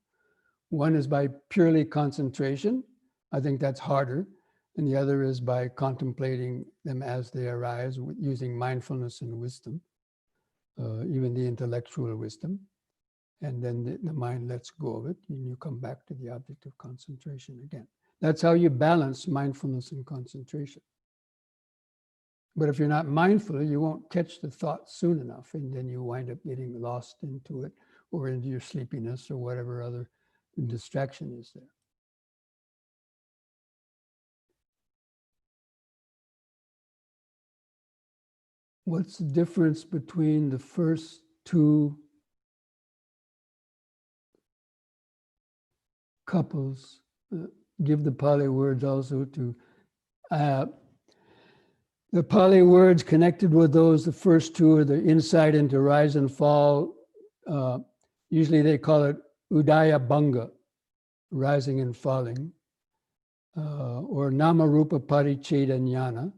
One is by purely concentration. I think that's harder. And the other is by contemplating them as they arise, using mindfulness and wisdom, even the intellectual wisdom. And then the mind lets go of it, and you come back to the object of concentration again. That's how you balance mindfulness and concentration. But if you're not mindful, you won't catch the thought soon enough, and then you wind up getting lost into it, or into your sleepiness, or whatever other distraction is there. What's the difference between the first two couples? Give the Pali words also to the Pali words connected with those. The first two are the insight into rise and fall. Usually they call it udaya bhanga, rising and falling, or nama rupa paricheda jnana.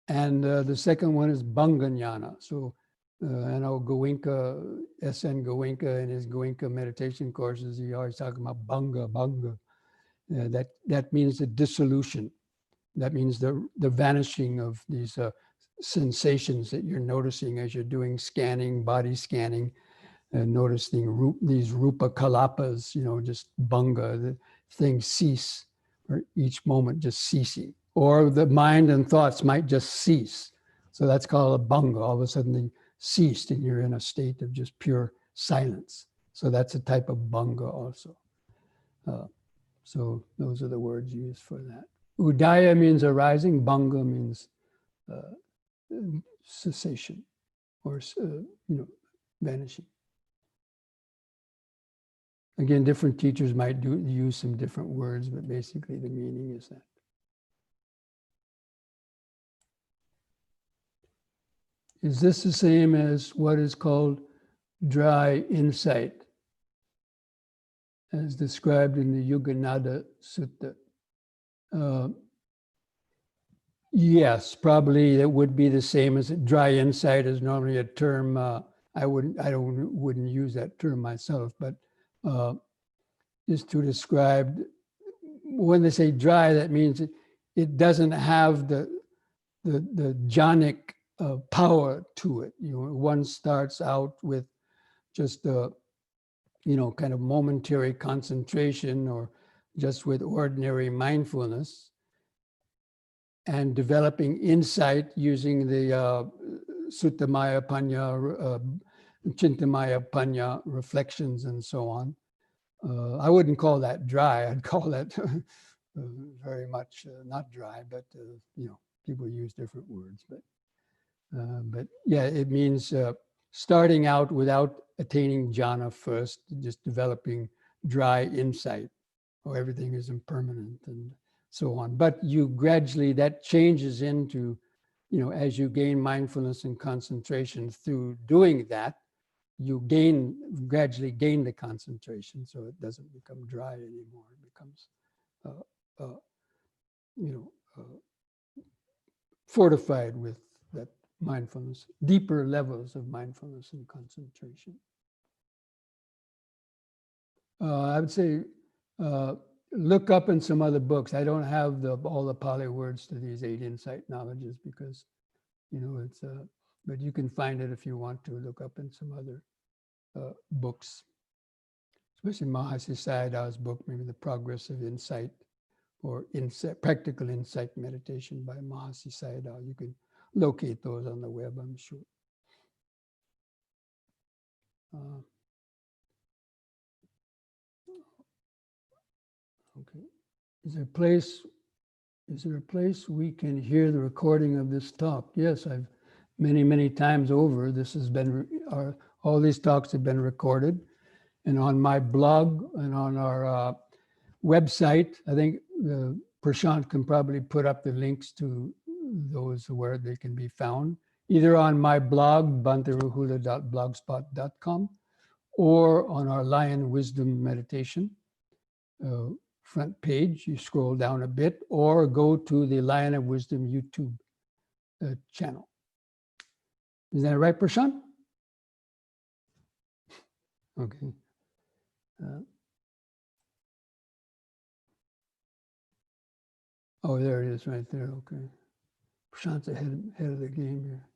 And the second one is bhanga jnana. So I know Goenka, S.N. Goenka, in his Goenka meditation courses, he always talks about bhanga. That means the dissolution. That means the vanishing of these sensations that you're noticing as you're doing scanning, body scanning, and noticing these rupa kalapas, just bhanga, the things cease, or each moment just ceasing. Or the mind and thoughts might just cease. So that's called a bhanga. All of a sudden they ceased, and you're in a state of just pure silence. So that's a type of bhanga also. So those are the words used for that. Udaya means arising, bhanga means cessation, or vanishing. Again, different teachers might use some different words, but basically the meaning is that. Is this the same as what is called dry insight, as described in the Yuga Naddha Sutta? Yes, probably it would be the same as dry insight is normally a term. I wouldn't use that term myself, but is to describe, when they say dry, that means it doesn't have the jhanic power to it. One starts out with just kind of momentary concentration, or just with ordinary mindfulness, and developing insight using the Suttamaya Panya, Chintamaya Panya reflections and so on. I wouldn't call that dry. I'd call that very much not dry, but people use different words. But yeah, it means starting out without attaining jhana first, just developing dry insight, or everything is impermanent and so on. But you gradually, that changes into, as you gain mindfulness and concentration through doing that, you gradually gain the concentration, so it doesn't become dry anymore. It becomes, fortified with that mindfulness, deeper levels of mindfulness and concentration. I would say look up in some other books. I don't have all the Pali words to these 8 insight knowledges because, it's, but you can find it if you want to look up in some other books, especially Mahasi Sayadaw's book, maybe The Progress of Insight, or Practical Insight Meditation by Mahasi Sayadaw. You can locate those on the web, I'm sure. Okay. Is there a place we can hear the recording of this talk? Yes, I've many times over. This has been, all these talks have been recorded, and on my blog and on our website, I think Prashant can probably put up the links to those where they can be found, either on my blog, bhanterahula.blogspot.com, or on our Lion Wisdom Meditation front page. You scroll down a bit, or go to the Lion of Wisdom YouTube channel. Is that right, Prashant? Okay. Oh, there it is right there. Okay. Prashant's ahead of the game here.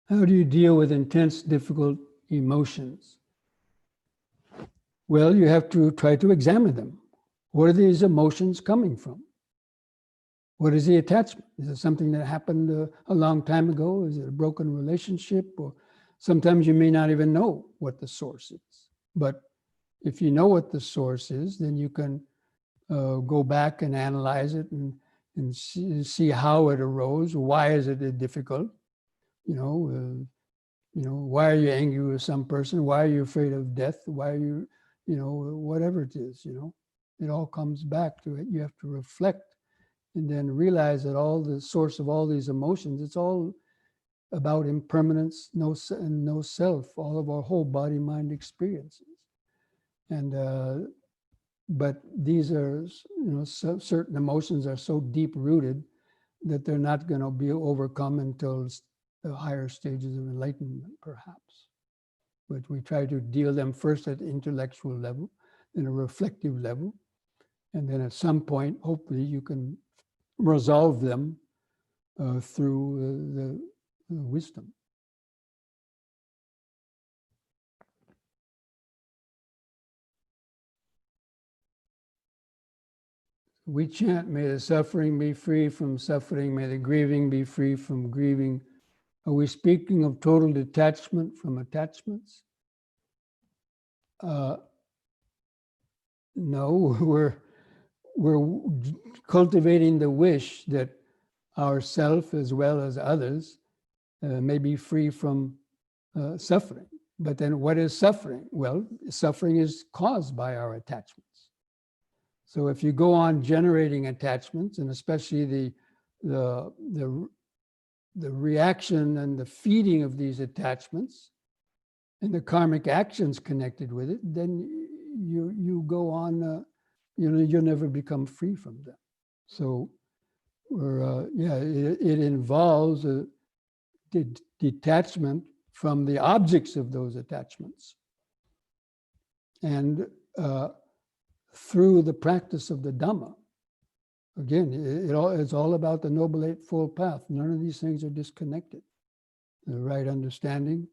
How do you deal with intense, difficult emotions? Well, you have to try to examine them. Where are these emotions coming from? What is the attachment? Is it something that happened a long time ago? Is it a broken relationship? Or sometimes you may not even know what the source is. But if you know what the source is, then you can go back and analyze it and see how it arose. Why is it difficult? Why are you angry with some person? Why are you afraid of death? Why are you, whatever it is, it all comes back to it. You have to reflect and then realize that all the source of all these emotions, it's all about impermanence, no self, all of our whole body, mind experiences. And, but these are, certain emotions are so deep rooted that they're not going to be overcome until the higher stages of enlightenment, perhaps. But we try to deal them first at the intellectual level, then a reflective level, and then at some point, hopefully, you can resolve them through the wisdom. We chant, may the suffering be free from suffering, may the grieving be free from grieving. Are we speaking of total detachment from attachments? No, we're cultivating the wish that ourself as well as others may be free from suffering. But then what is suffering? Well, suffering is caused by our attachments. So if you go on generating attachments, and especially the reaction and the feeding of these attachments and the karmic actions connected with it, then you go on, you'll never become free from them. So it involves a detachment from the objects of those attachments. And through the practice of the Dhamma, again, it's all about the Noble Eightfold Path. None of these things are disconnected. The right understanding,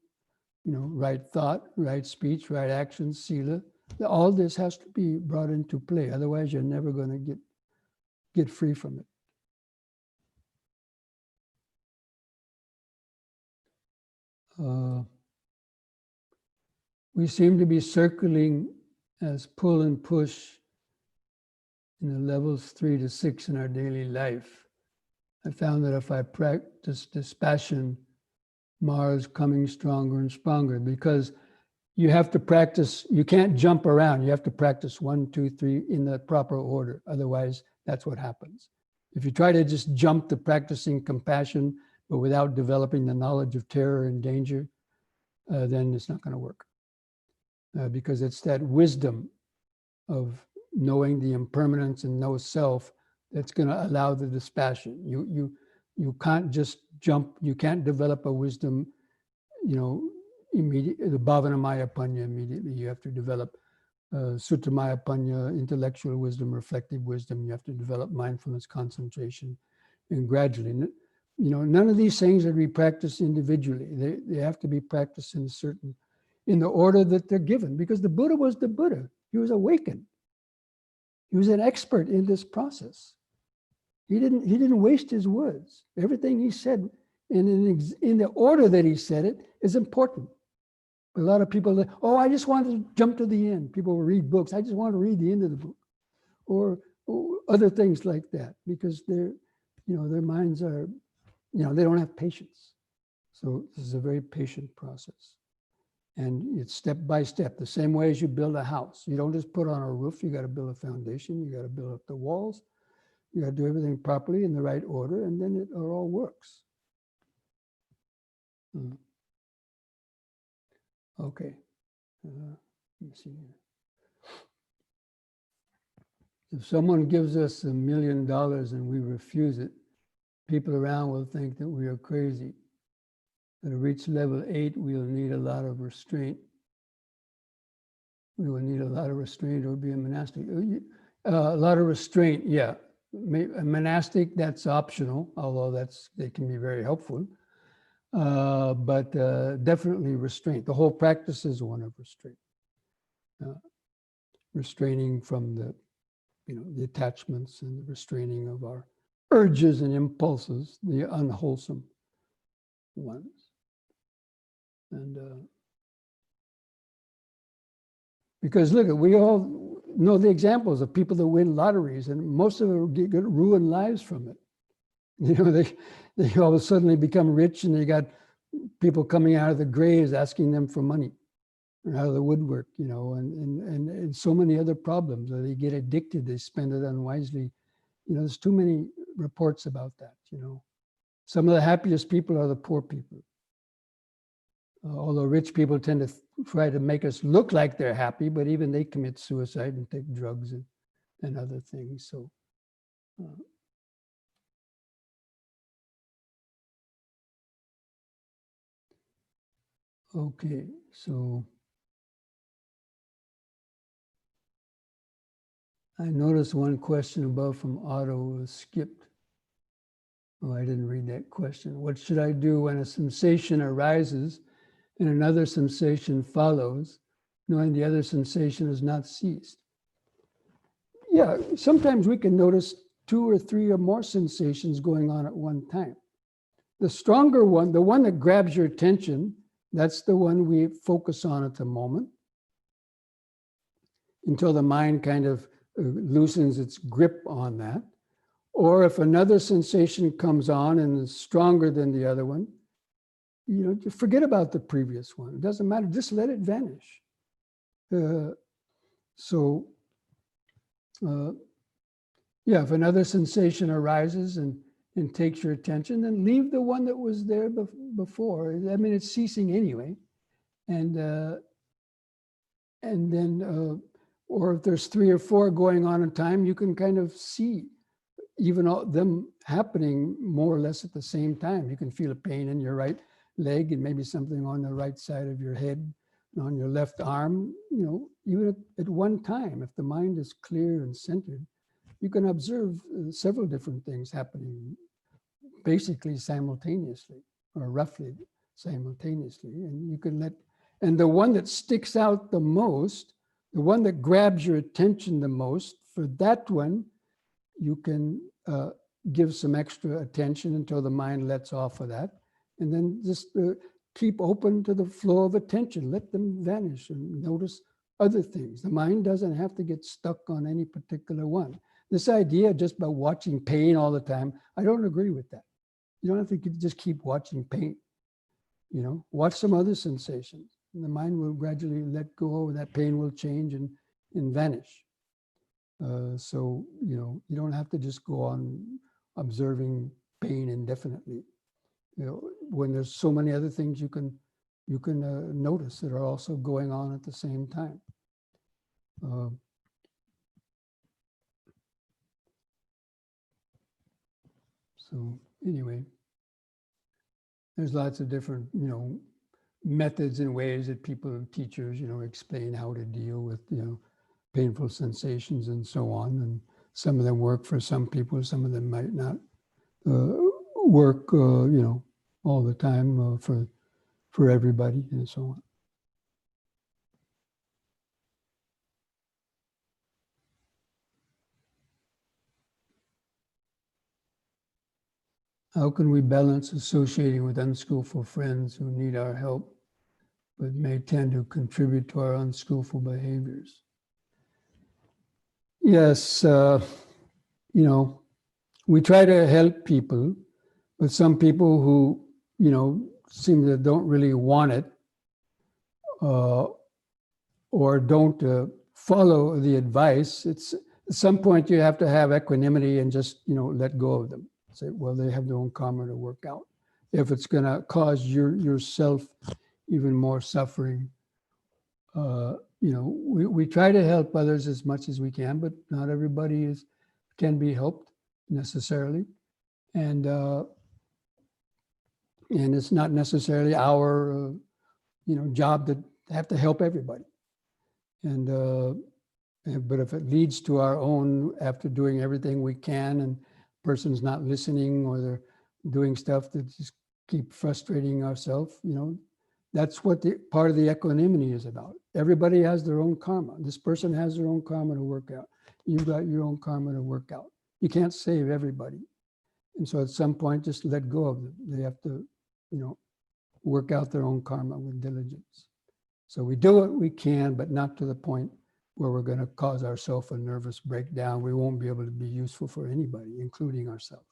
right thought, right speech, right action, sila. All this has to be brought into play. Otherwise, you're never going to get free from it. We seem to be circling as pull and push in the levels 3 to 6 in our daily life. I found that if I practice dispassion, Mara's coming stronger and stronger, because you have to practice, you can't jump around. You have to practice 1, 2, 3 in the proper order. Otherwise, that's what happens. If you try to just jump to practicing compassion, but without developing the knowledge of terror and danger, then it's not going to work. because it's that wisdom of knowing the impermanence and no self that's going to allow the dispassion. You can't just jump. You can't develop a wisdom, immediately, the bhavanamaya panya immediately. You have to develop suttamaya panya, intellectual wisdom, reflective wisdom. You have to develop mindfulness, concentration, and gradually. None of these things are to be practiced individually. They have to be practiced in the order that they're given, because the Buddha was the Buddha. He was awakened. He was an expert in this process. He didn't waste his words. Everything he said in the order that he said it is important. A lot of people, I just want to jump to the end. People will read books. I just want to read the end of the book, or other things like that, because their minds are, they don't have patience. So this is a very patient process. And it's step by step, the same way as you build a house. You don't just put on a roof, you got to build a foundation, you got to build up the walls, you got to do everything properly in the right order, and then it all works. Okay. Let me see here. If someone gives us $1 million and we refuse it, people around will think that we are crazy. To reach level 8, we'll need a lot of restraint. We will need a lot of restraint or be a monastic. A lot of restraint, yeah. A monastic, that's optional, although they can be very helpful. But definitely restraint. The whole practice is one of restraint. Restraining from the attachments, and the restraining of our urges and impulses, the unwholesome ones. And because look, we all know the examples of people that win lotteries, and most of them get ruined lives from it. They all of a sudden become rich, and they got people coming out of the graves asking them for money, or out of the woodwork, and so many other problems. Or they get addicted, they spend it unwisely. There's too many reports about that. Some of the happiest people are the poor people. Although rich people tend to try to make us look like they're happy, but even they commit suicide and take drugs and other things. So, okay, so I noticed one question above from Otto was skipped. Oh, I didn't read that question. What should I do when a sensation arises and another sensation follows, knowing the other sensation has not ceased? Yeah, sometimes we can notice 2 or 3 or more sensations going on at one time. The stronger one, the one that grabs your attention, that's the one we focus on at the moment, until the mind kind of loosens its grip on that. Or if another sensation comes on and is stronger than the other one, just forget about the previous one. It doesn't matter, just let it vanish. If another sensation arises and takes your attention, then leave the one that was there before. I mean, it's ceasing anyway. And then, or if there's 3 or 4 going on in time, you can kind of see even all them happening more or less at the same time. You can feel a pain in your right leg and maybe something on the right side of your head, and on your left arm, even at one time. If the mind is clear and centered, you can observe several different things happening basically simultaneously, or roughly simultaneously. And you can and the one that sticks out the most, the one that grabs your attention the most, for that one, you can give some extra attention until the mind lets off of that. And then just keep open to the flow of attention. Let them vanish and notice other things. The mind doesn't have to get stuck on any particular one. This idea just by watching pain all the time, I don't agree with that. You don't have to just keep watching pain. Watch some other sensations. And the mind will gradually let go, and that pain will change and vanish. So, you don't have to just go on observing pain indefinitely. When there's so many other things you can you can notice that are also going on at the same time. So anyway, there's lots of different, methods and ways that people, teachers, explain how to deal with, painful sensations and so on. And some of them work for some people, some of them might not work, all the time for everybody and so on. How can we balance associating with unskillful friends who need our help, but may tend to contribute to our unskillful behaviors? Yes, we try to help people, but some people who, seem to don't really want it or don't follow the advice, it's at some point you have to have equanimity and just, let go of them. Say, well, they have their own karma to work out. If it's going to cause yourself even more suffering, we try to help others as much as we can, but not everybody can be helped necessarily, and it's not necessarily our job to have to help everybody. But if it leads to our own, after doing everything we can, and person's not listening or they're doing stuff that just keep frustrating ourselves, that's what the part of the equanimity is about. Everybody has their own karma. This person has their own karma to work out. You've got your own karma to work out. You can't save everybody. And so at some point, just let go of them. They have to, work out their own karma with diligence. So we do what we can, but not to the point where we're going to cause ourselves a nervous breakdown. We won't be able to be useful for anybody, including ourselves.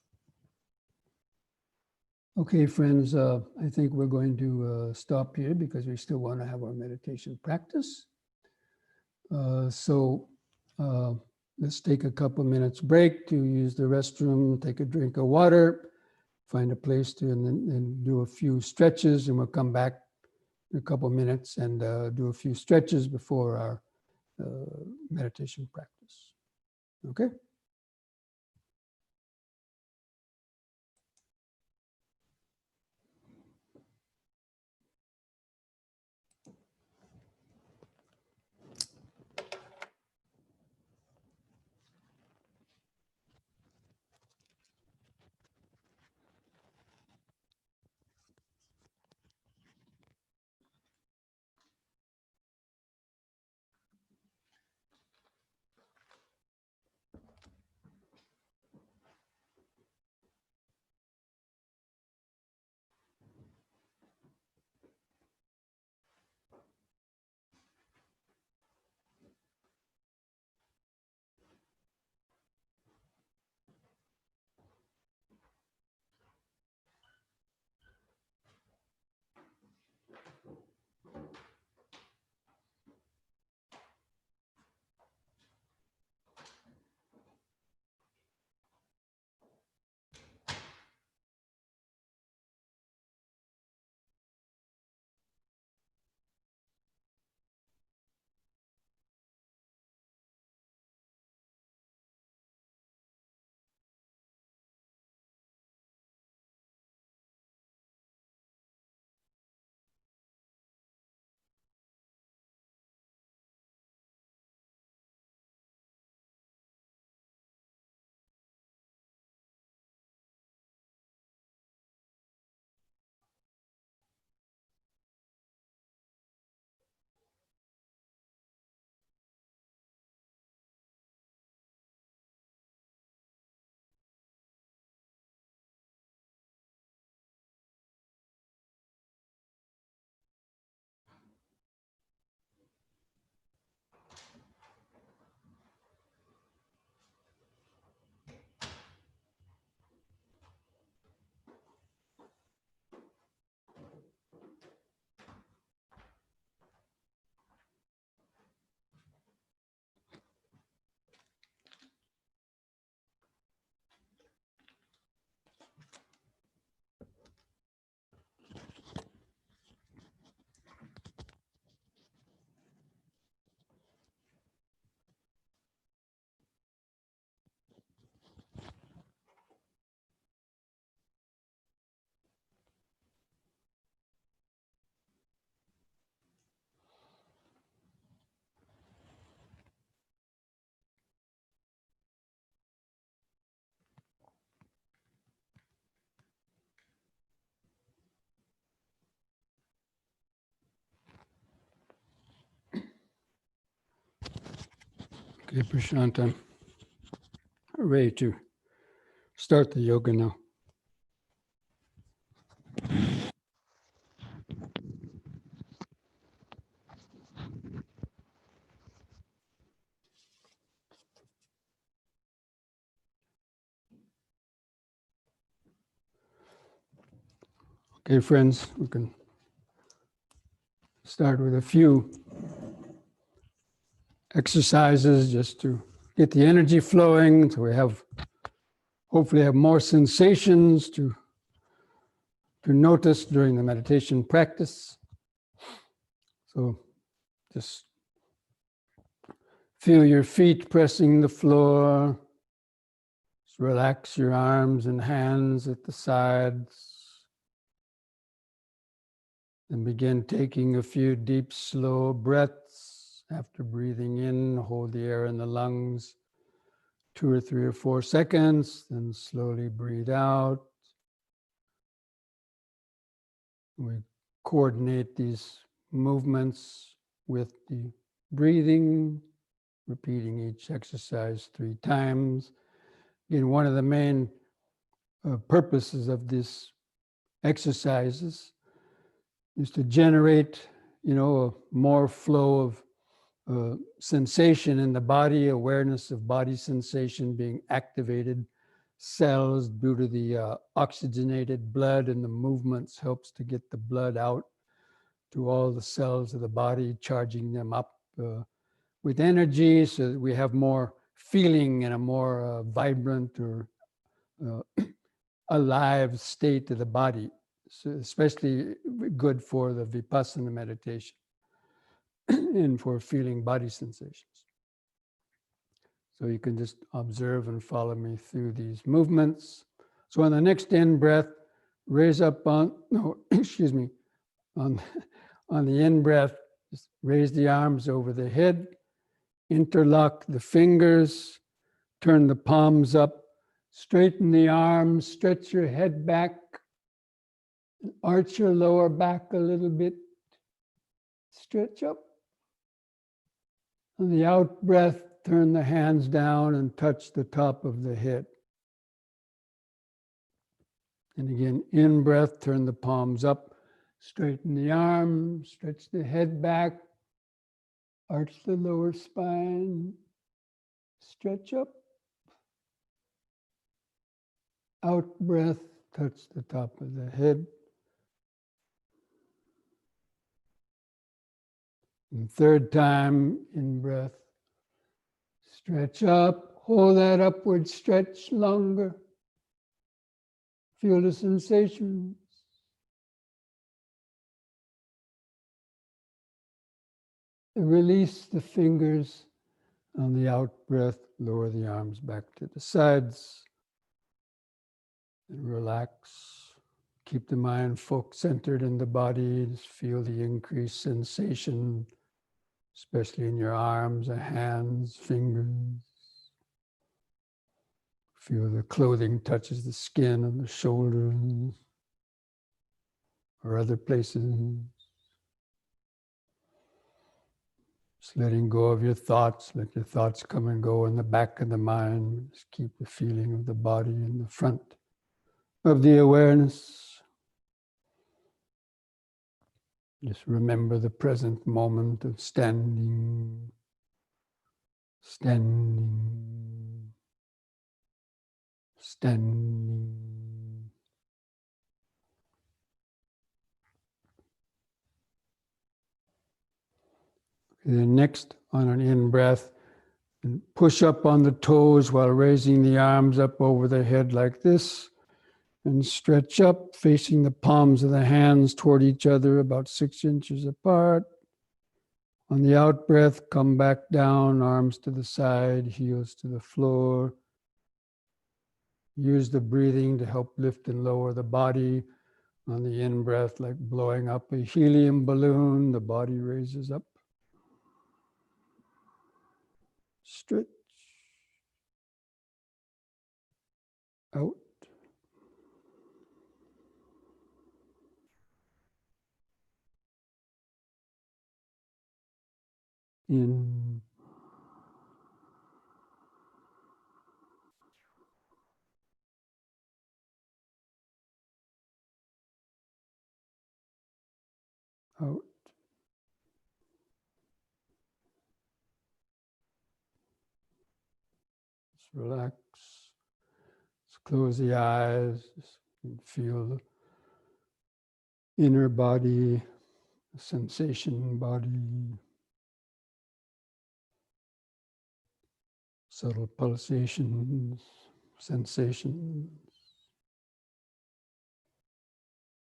Okay, friends, I think we're going to stop here because we still want to have our meditation practice. So let's take a couple minutes break to use the restroom, take a drink of water, find a place to and do a few stretches, and we'll come back in a couple minutes and do a few stretches before our meditation practice. Okay? Okay, Prashant, I'm ready to start the yoga now. Okay, friends, we can start with a few exercises just to get the energy flowing, so we hopefully have more sensations to notice during the meditation practice. So just feel your feet pressing the floor. Just relax your arms and hands at the sides. And begin taking a few deep, slow breaths. After breathing in, hold the air in the lungs 2 or 3 or 4 seconds, then slowly breathe out. We coordinate these movements with the breathing, repeating each exercise 3 times. Again, one of the main purposes of these exercises is to generate, a more flow of sensation in the body, awareness of body sensation being activated. Cells, due to the oxygenated blood and the movements, helps to get the blood out to all the cells of the body, charging them up with energy so that we have more feeling and a more vibrant or alive state of the body. So especially good for the Vipassana meditation and for feeling body sensations. So you can just observe and follow me through these movements. So on the next in breath, raise up on the in breath, just raise the arms over the head, interlock the fingers, turn the palms up, straighten the arms, stretch your head back, arch your lower back a little bit, stretch up. On the out breath, turn the hands down and touch the top of the head. And again, in breath, turn the palms up, straighten the arms, stretch the head back, arch the lower spine, stretch up. Out breath, touch the top of the head. And third time, in breath, stretch up, hold that upward stretch longer. Feel the sensations. And release the fingers on the out breath, lower the arms back to the sides. And relax. Keep the mind centered in the body. Just feel the increased sensation, especially in your arms, hands, fingers. Feel the clothing touches the skin on the shoulders or other places. Just letting go of your thoughts. Let your thoughts come and go in the back of the mind. Just keep the feeling of the body in the front of the awareness. Just remember the present moment of standing, standing, standing. Then next, on an in-breath, push up on the toes while raising the arms up over the head like this. And stretch up, facing the palms of the hands toward each other, about 6 inches apart. On the out breath, come back down, arms to the side, heels to the floor. Use the breathing to help lift and lower the body. On the in breath, like blowing up a helium balloon, the body raises up. Stretch. Out. In. out. Just relax. Just close the eyes and feel the inner body, the sensation body, subtle pulsations, sensations,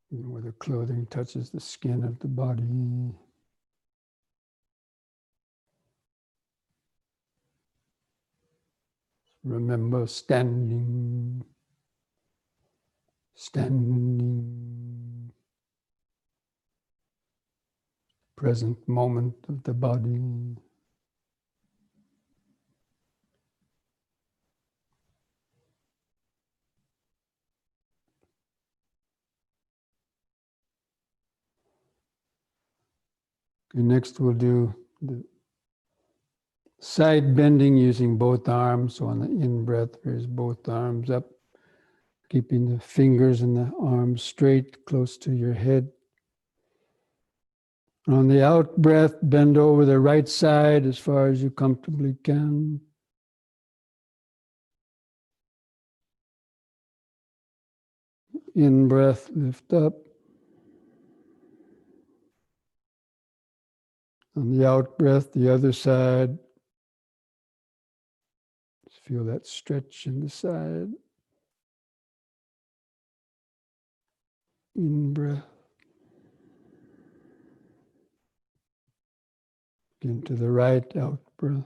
where the clothing touches the skin of the body. Remember standing, present moment of the body. Okay, next we'll do the side bending using both arms. So on the in-breath, raise both arms up, keeping the fingers and the arms straight, close to your head. On the out-breath, bend over the right side as far as you comfortably can. In-breath, lift up. On the out-breath, the other side. Just feel that stretch in the side. In-breath. Again to the right, out-breath.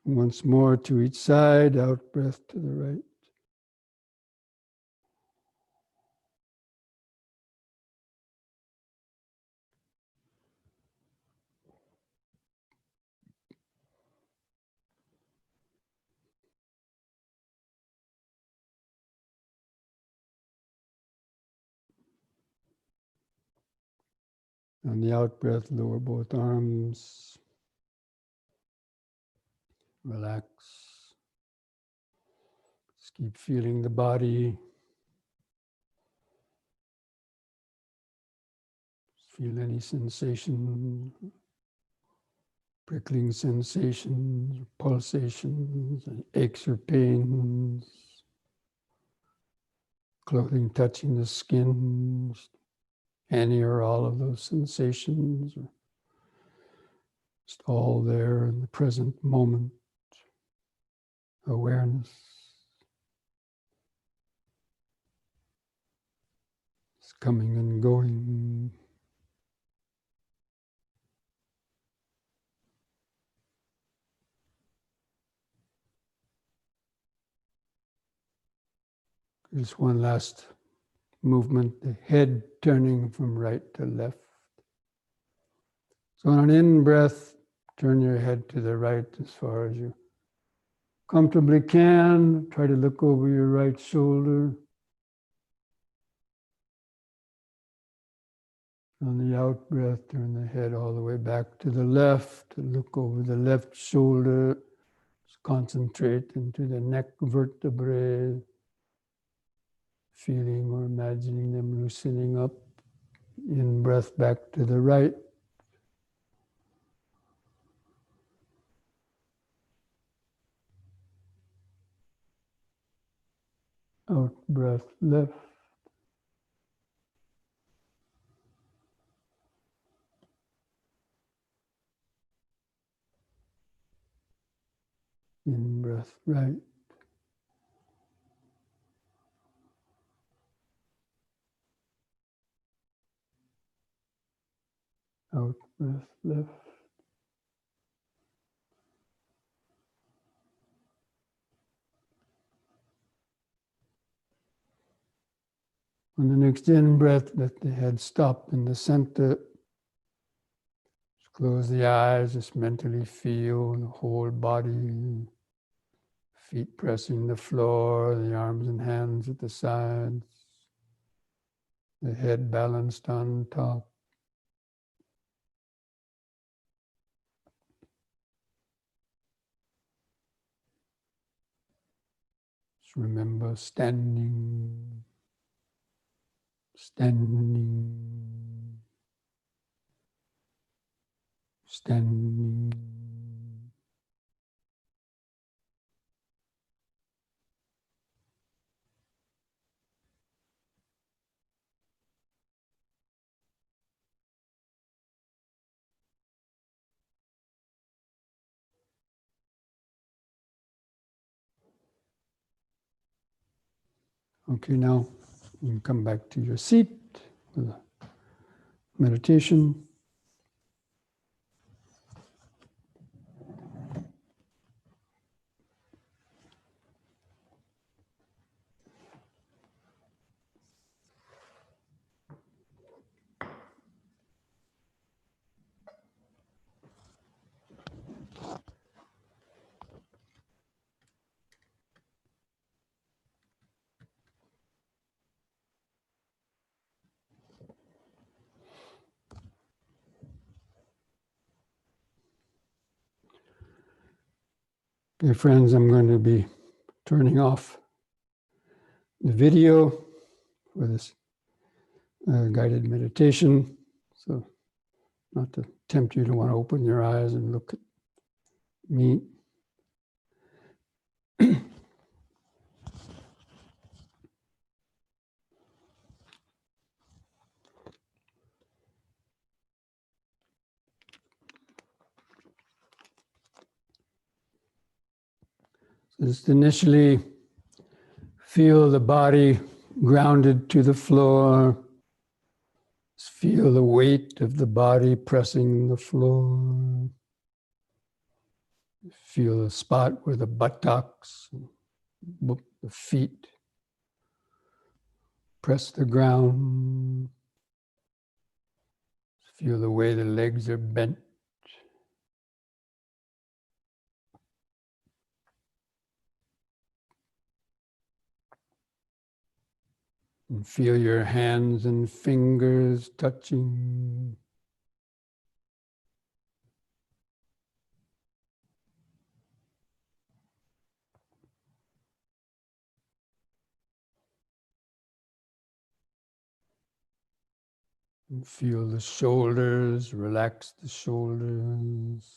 Once more to each side, out-breath to the right. On the out-breath, lower both arms. Relax. Just keep feeling the body. Feel any sensation, prickling sensations, pulsations, aches or pains, clothing touching the skin, any or all of those sensations, or just all there in the present moment, awareness. It's coming and going. Just one last movement, the head turning from right to left. So on an in-breath, turn your head to the right as far as you comfortably can. Try to look over your right shoulder. On the out-breath, turn the head all the way back to the left. Look over the left shoulder. Just concentrate into the neck vertebrae. Feeling or imagining them loosening up. In-breath back to the right. Out-breath left. In-breath right. Out-breath left. On the next in-breath, let the head stop in the center. Just close the eyes, just mentally feel the whole body. feet pressing the floor, the arms and hands at the sides, the head balanced on top. Just remember standing, standing, standing. Okay, now you can come back to your seat with a meditation. Okay, friends, I'm going to be turning off the video for this guided meditation. So, not to tempt you to want to open your eyes and look at me. Just initially feel the body grounded to the floor. Just feel the weight of the body pressing the floor. Feel the spot where the buttocks, the feet press the ground. Feel the way the legs are bent. And feel your hands and fingers touching. And feel the shoulders, relax the shoulders.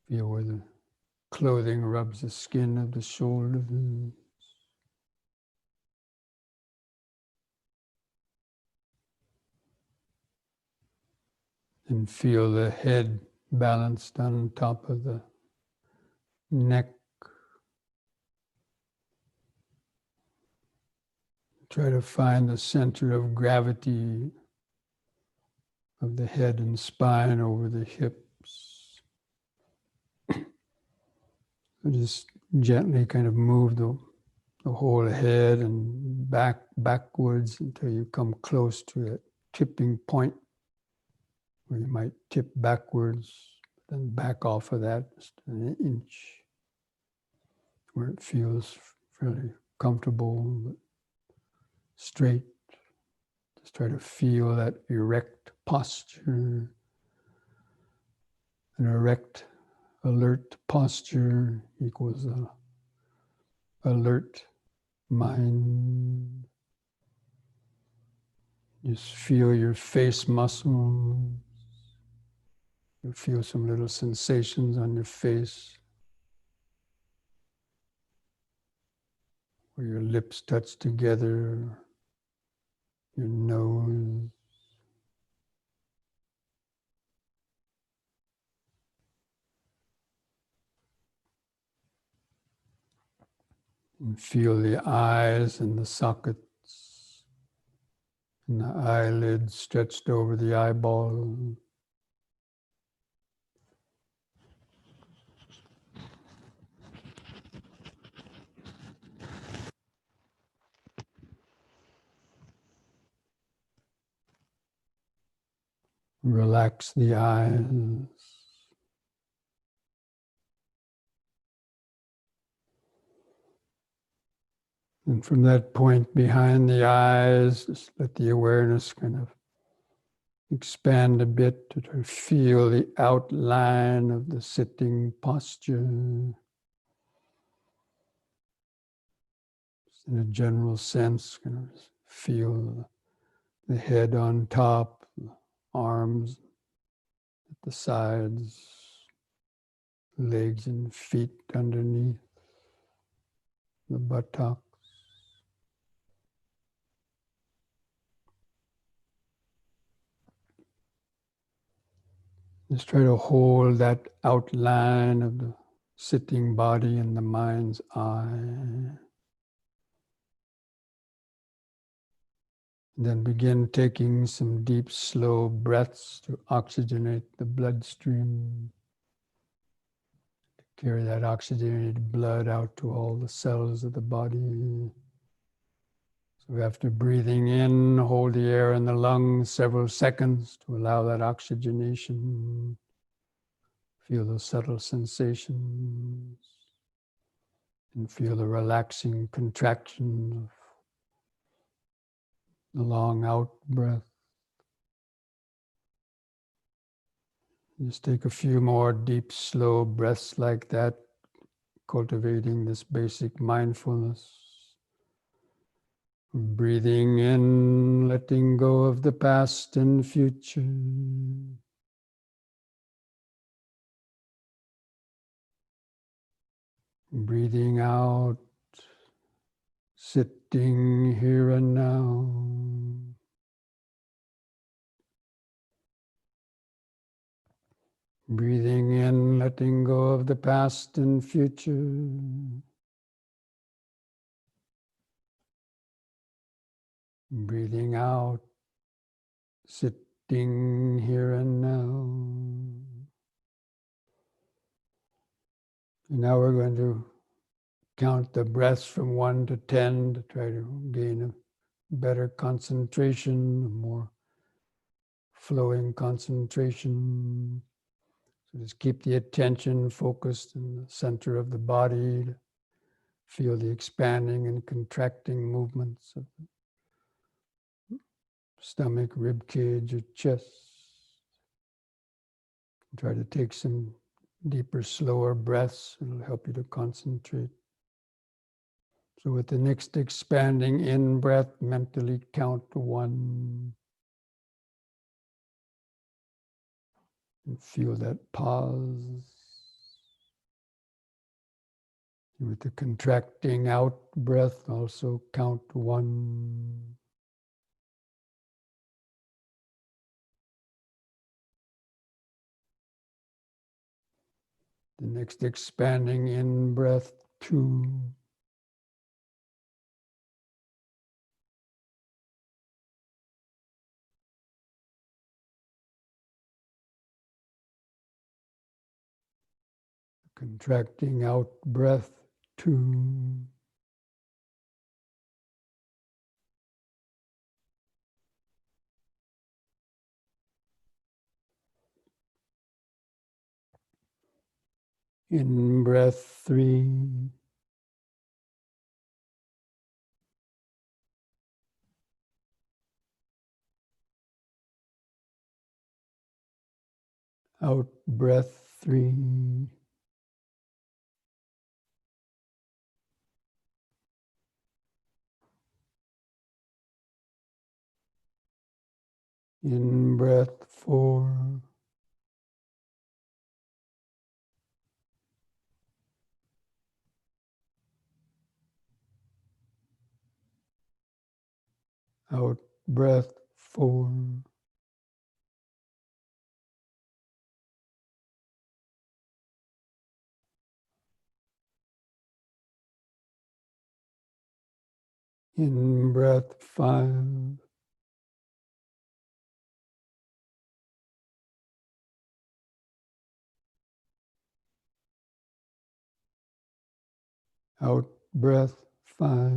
Feel where the clothing rubs the skin of the shoulders. And feel the head balanced on top of the neck. Try to find the center of gravity of the head and spine over the hips. Just gently kind of move the whole head and backwards until you come close to a tipping point where you might tip backwards, then back off of that just an inch where it feels fairly comfortable, but straight. Just try to feel that erect posture, an erect, alert posture equals a alert mind. Just feel your face muscles. You feel some little sensations on your face where your lips touch together, your nose. And feel the eyes and the sockets and the eyelids stretched over the eyeball. Relax the eyes. And from that point behind the eyes, just let the awareness kind of expand a bit to try to feel the outline of the sitting posture. Just in a general sense, kind of feel the head on top, the arms at the sides, legs and feet underneath the buttocks. Just try to hold that outline of the sitting body in the mind's eye. Then begin taking some deep, slow breaths to oxygenate the bloodstream. Carry that oxygenated blood out to all the cells of the body. So after breathing in, hold the air in the lungs several seconds to allow that oxygenation. Feel those subtle sensations. And feel the relaxing contraction of the long out breath. Just take a few more deep, slow breaths like that, cultivating this basic mindfulness. Breathing in, letting go of the past and future. Breathing out, sitting here and now. Breathing in, letting go of the past and future. Breathing out, sitting here and now. And now we're going to count the breaths from 1 to 10 to try to gain a better concentration, a more flowing concentration. So just keep the attention focused in the center of the body. To feel the expanding and contracting movements of the stomach, rib cage, or chest. Try to take some deeper, slower breaths. It'll help you to concentrate. So with the next expanding in-breath, mentally count to 1. And feel that pause. And with the contracting out breath, also count to 1. The next expanding in-breath, 2. Contracting out breath, 2. In breath, 3. Out breath, 3. In breath, 4. Out breath, 4. In breath, 5. Out breath, 5.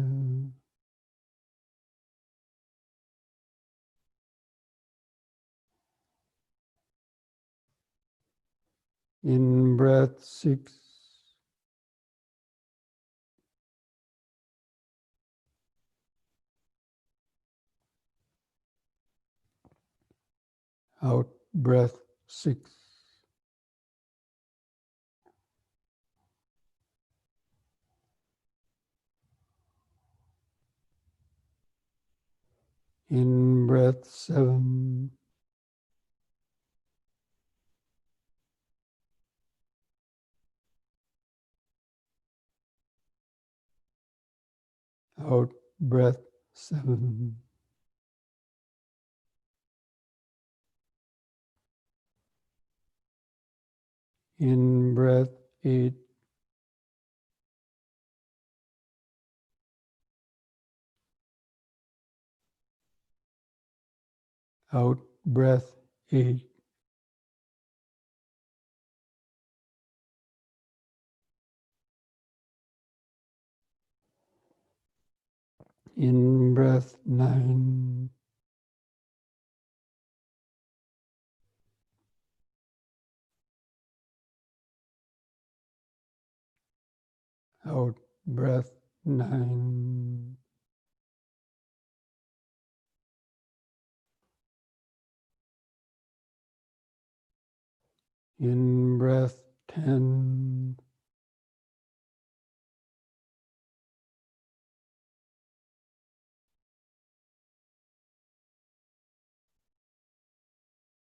In breath, 6. Out breath 6. In breath 7. Out breath 7. In breath 8. Out breath 8. In breath 9. Out breath 9. In breath 10.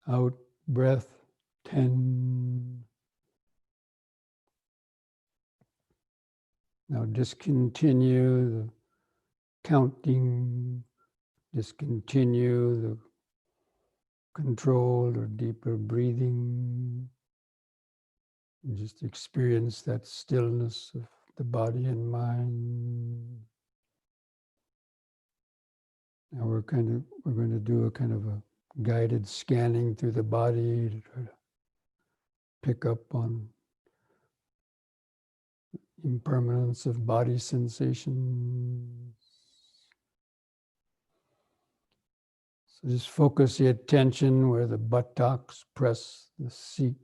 Out breath 10. Now discontinue the counting, discontinue the controlled or deeper breathing. And just experience that stillness of the body and mind. Now we're going to do a kind of a guided scanning through the body to try to pick up on impermanence of body sensations. So just focus the attention where the buttocks press the seat.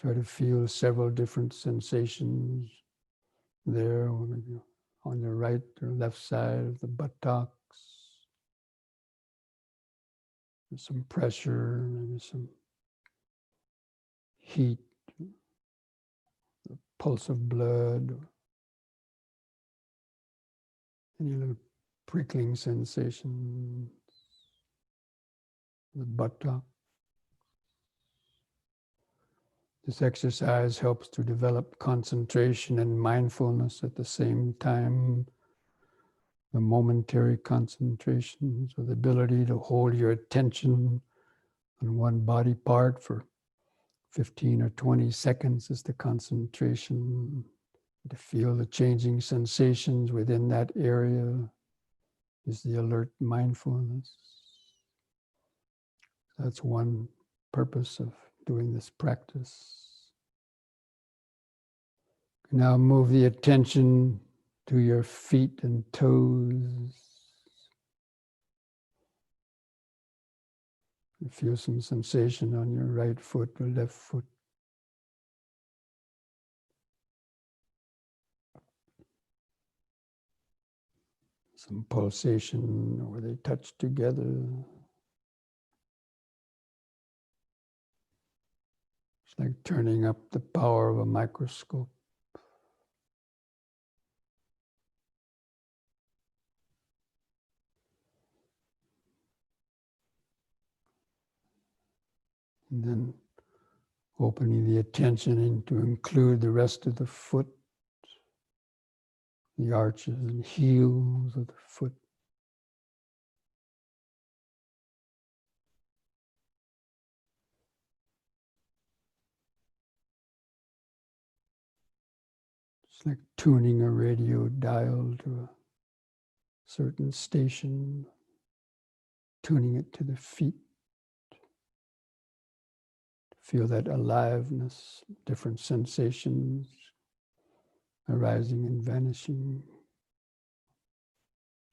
Try to feel several different sensations there, or maybe on the right or left side of the buttocks. There's some pressure, maybe some heat, the pulse of blood, or any little prickling sensation, the buttock. This exercise helps to develop concentration and mindfulness at the same time. The momentary concentration, so the ability to hold your attention on one body part for 15 or 20 seconds is the concentration. To feel the changing sensations within that area is the alert mindfulness. That's one purpose of doing this practice. Now move the attention to your feet and toes. Feel some sensation on your right foot or left foot. Some pulsation where they touch together. It's like turning up the power of a microscope. And then opening the attention in to include the rest of the foot, the arches and heels of the foot. It's like tuning a radio dial to a certain station, tuning it to the feet. Feel that aliveness, different sensations arising and vanishing,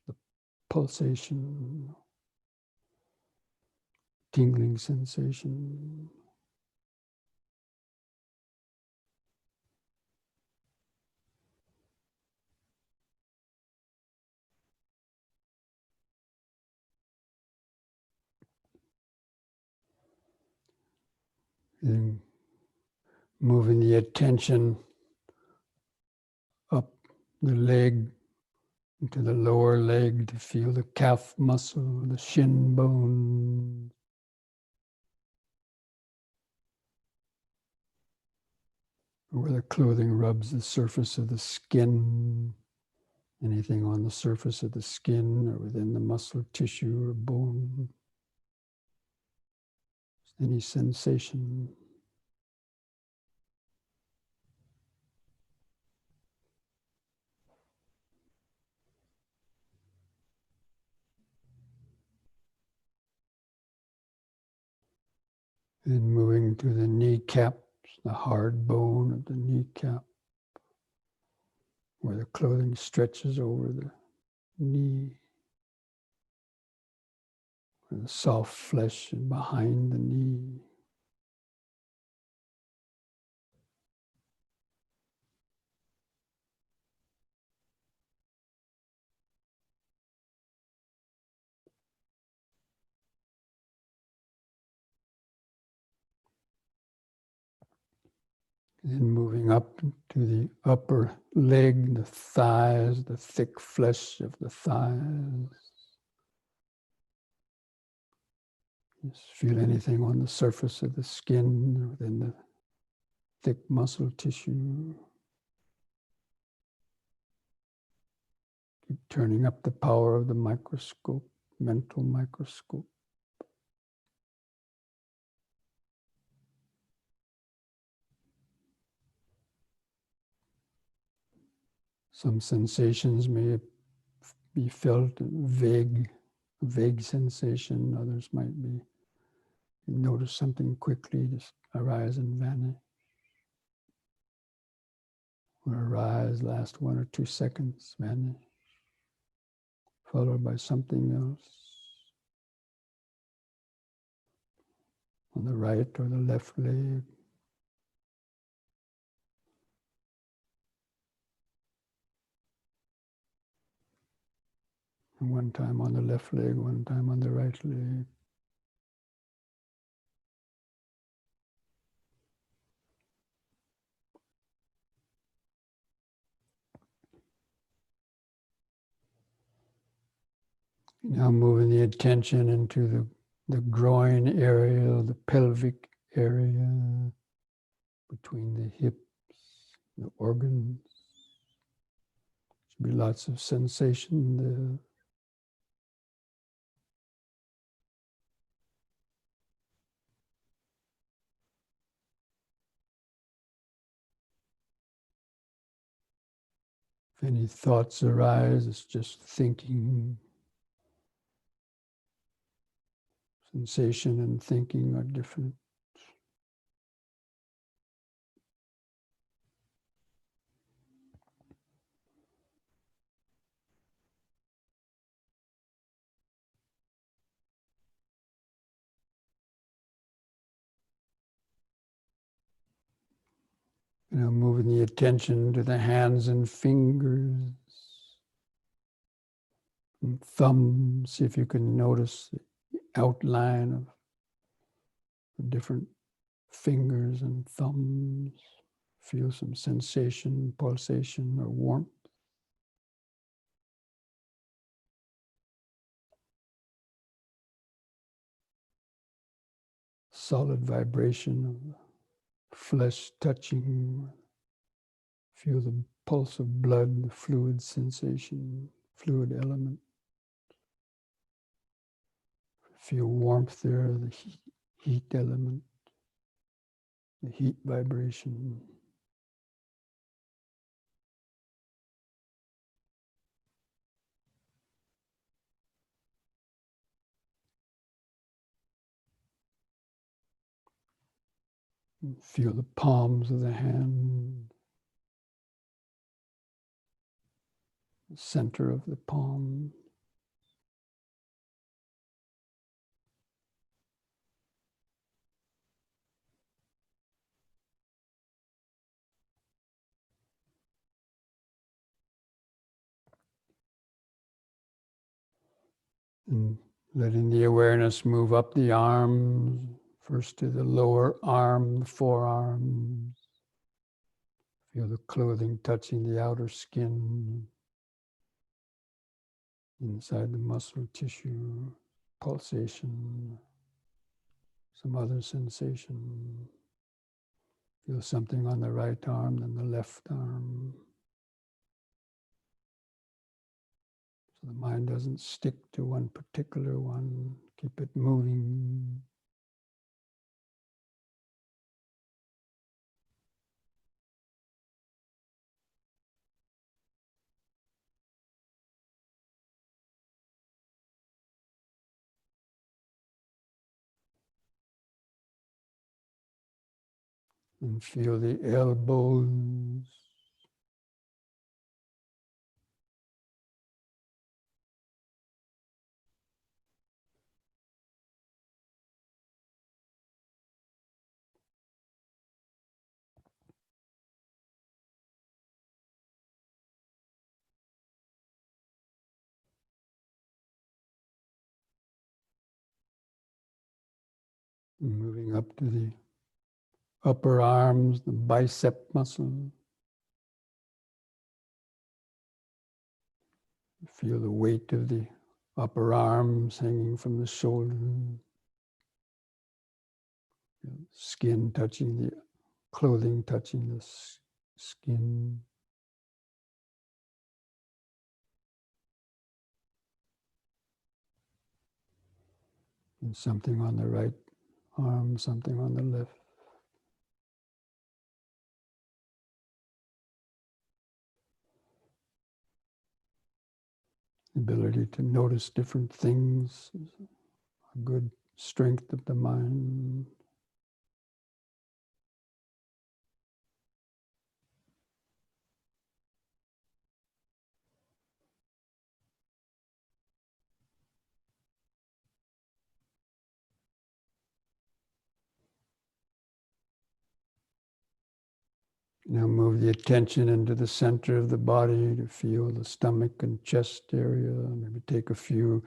the pulsation, tingling sensation. And moving the attention up the leg into the lower leg to feel the calf muscle, the shin bone. Where the clothing rubs the surface of the skin, anything on the surface of the skin or within the muscle tissue or bone, any sensation. And moving to the kneecaps, the hard bone of the kneecap, where the clothing stretches over the knee, where the soft flesh is behind the knee. And moving up to the upper leg, the thighs, the thick flesh of the thighs. Just feel anything on the surface of the skin, within the thick muscle tissue. Keep turning up the power of the microscope, mental microscope. Some sensations may be felt vague sensation. Others might be, you notice something quickly, just arise and vanish. Or arise, last 1 or 2 seconds, vanish, followed by something else on the right or the left leg. And one time on the left leg, one time on the right leg. Now moving the attention into the groin area, the pelvic area, between the hips, the organs. Should be lots of sensation there. If any thoughts arise, it's just thinking. Sensation and thinking are different. Moving the attention to the hands and fingers and thumbs. See if you can notice the outline of the different fingers and thumbs. Feel some sensation, pulsation, or warmth. Solid vibration of the flesh touching. Feel the pulse of blood, the fluid sensation, fluid element. Feel warmth there, the heat element, the heat vibration. Feel the palms of the hand, the center of the palm. And letting the awareness move up the arms, First to the lower arm, the forearms. Feel the clothing touching the outer skin, inside the muscle tissue, pulsation, some other sensation. Feel something on the right arm, then the left arm. So the mind doesn't stick to one particular one. Keep it moving. And feel the elbows. And moving up to the upper arms, the bicep muscle. Feel the weight of the upper arms hanging from the shoulders. Skin touching the clothing, touching the skin. And something on the right arm, something on the left. Ability to notice different things is a good strength of the mind. Now move the attention into the center of the body to feel the stomach and chest area. Maybe take a few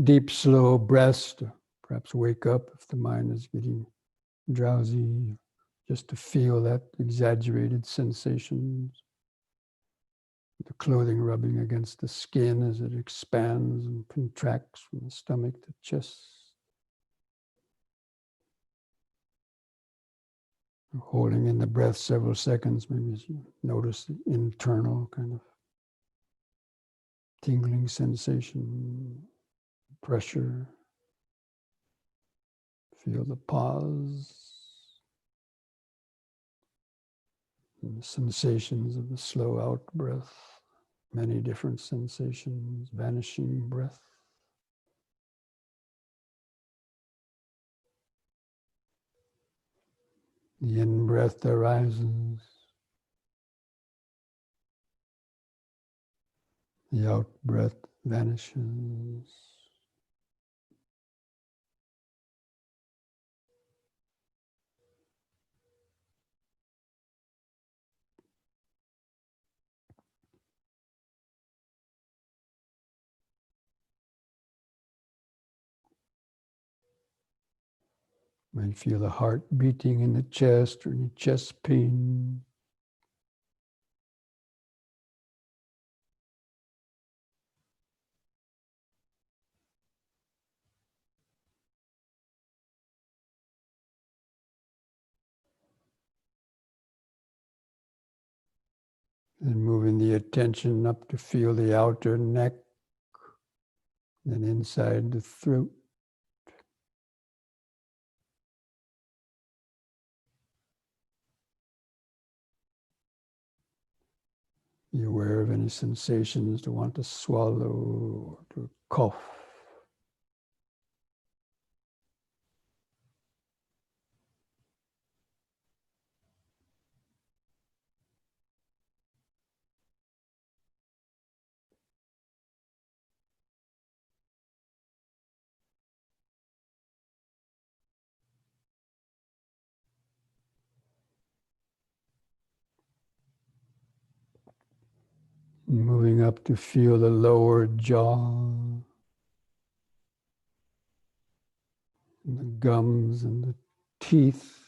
deep, slow breaths to perhaps wake up if the mind is getting drowsy, just to feel that exaggerated sensations. The clothing rubbing against the skin as it expands and contracts from the stomach to chest. Holding in the breath several seconds, maybe as you notice the internal kind of tingling sensation, pressure. Feel the pause and the sensations of the slow out breath. Many different sensations, vanishing breath. The in-breath arises. The out-breath vanishes. You might feel the heart beating in the chest or any chest pain. And moving the attention up to feel the outer neck, then inside the throat. Be aware of any sensations to want to swallow or to cough. Moving up to feel the lower jaw, and the gums and the teeth,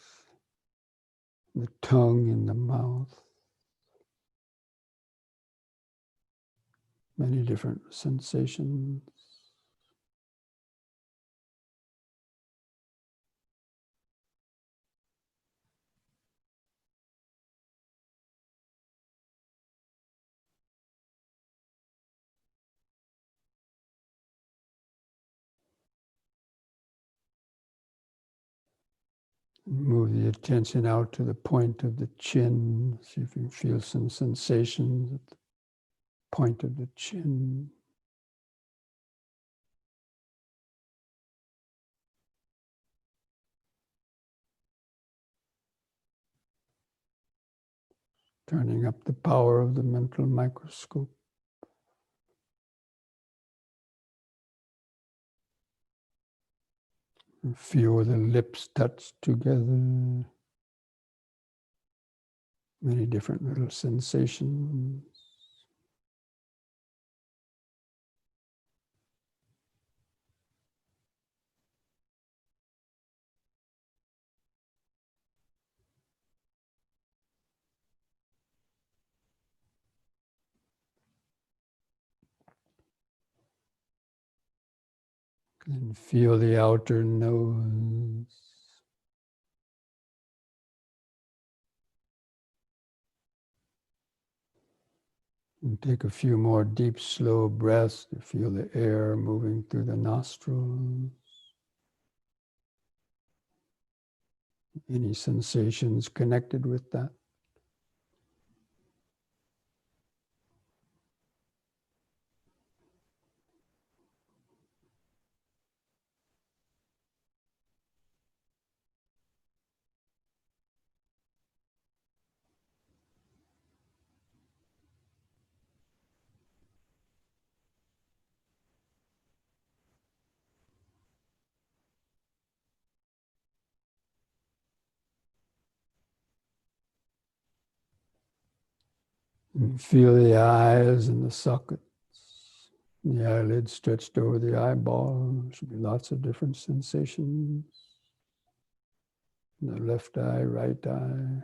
the tongue in the mouth. Many different sensations. Move the attention out to the point of the chin. See if you can feel some sensations at the point of the chin. Turning up the power of the mental microscope. And feel where the lips touch together. Many different little sensations. And feel the outer nose. And take a few more deep, slow breaths to feel the air moving through the nostrils. Any sensations connected with that? And feel the eyes and the sockets. The eyelids stretched over the eyeball. There should be lots of different sensations. The left eye, right eye.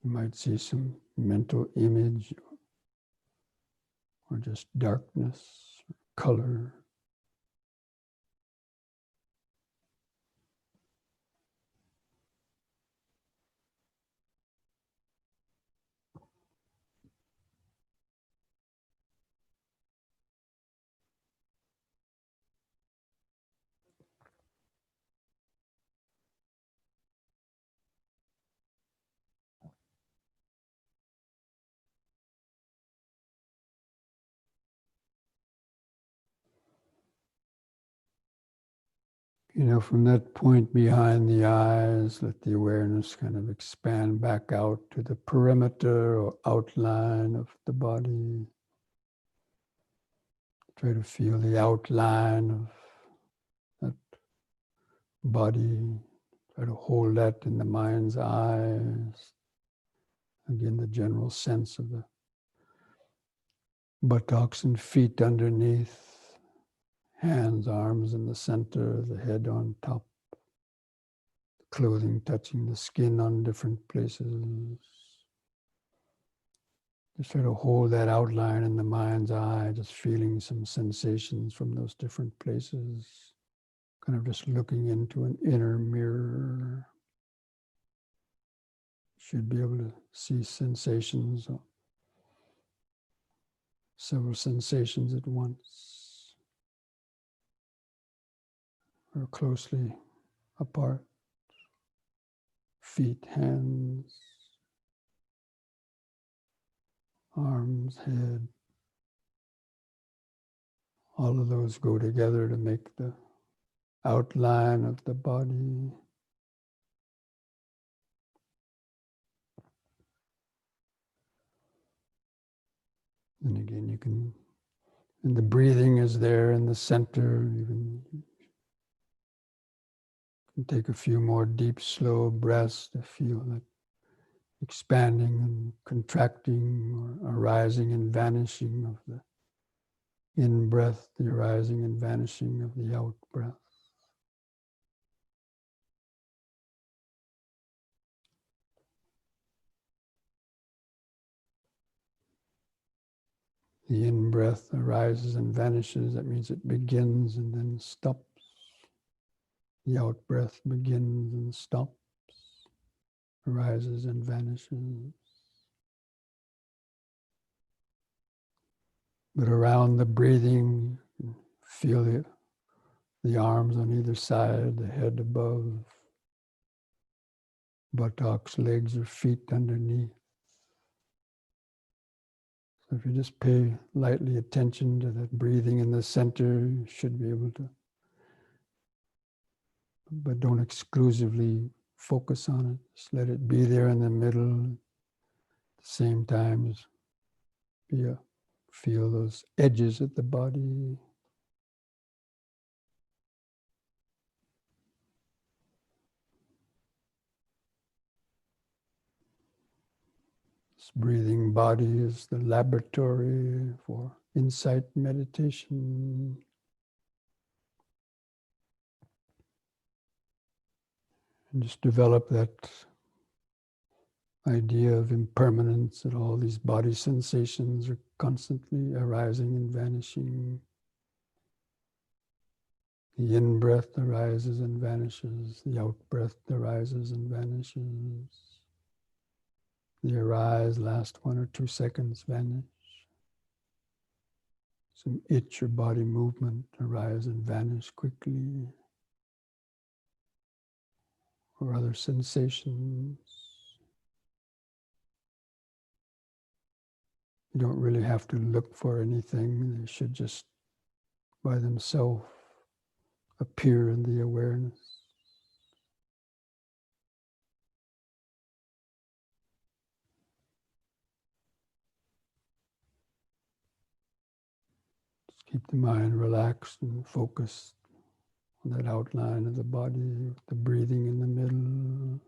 You might see some mental image or just darkness, or color. From that point behind the eyes, let the awareness kind of expand back out to the perimeter or outline of the body. Try to feel the outline of that body. Try to hold that in the mind's eyes. Again, the general sense of the buttocks and feet underneath. Hands, arms in the center, the head on top, clothing touching the skin on different places. Just try to hold that outline in the mind's eye, just feeling some sensations from those different places. Kind of just looking into an inner mirror. Should be able to see sensations, several sensations at once. Or closely apart. Feet, hands, arms, head. All of those go together to make the outline of the body. And again, you can, and the breathing is there in the center. You can take a few more deep, slow breaths to feel that expanding and contracting or arising and vanishing of the in-breath, the arising and vanishing of the out-breath. The in-breath arises and vanishes. That means it begins and then stops. The out-breath begins and stops, arises and vanishes. But around the breathing, feel the arms on either side, the head above, buttocks, legs, or feet underneath. So if you just pay lightly attention to that breathing in the center, you should be able to, but don't exclusively focus on it. Just let it be there in the middle. At the same time as feel those edges of the body. This breathing body is the laboratory for insight meditation. And just develop that idea of impermanence, that all these body sensations are constantly arising and vanishing. The in-breath arises and vanishes. The out-breath arises and vanishes. The arise, last 1 or 2 seconds, vanish. Some itch or body movement arise and vanish quickly. Or other sensations. You don't really have to look for anything. They should just, by themselves, appear in the awareness. Just keep the mind relaxed and focused on that outline of the body, with the breathing in the middle.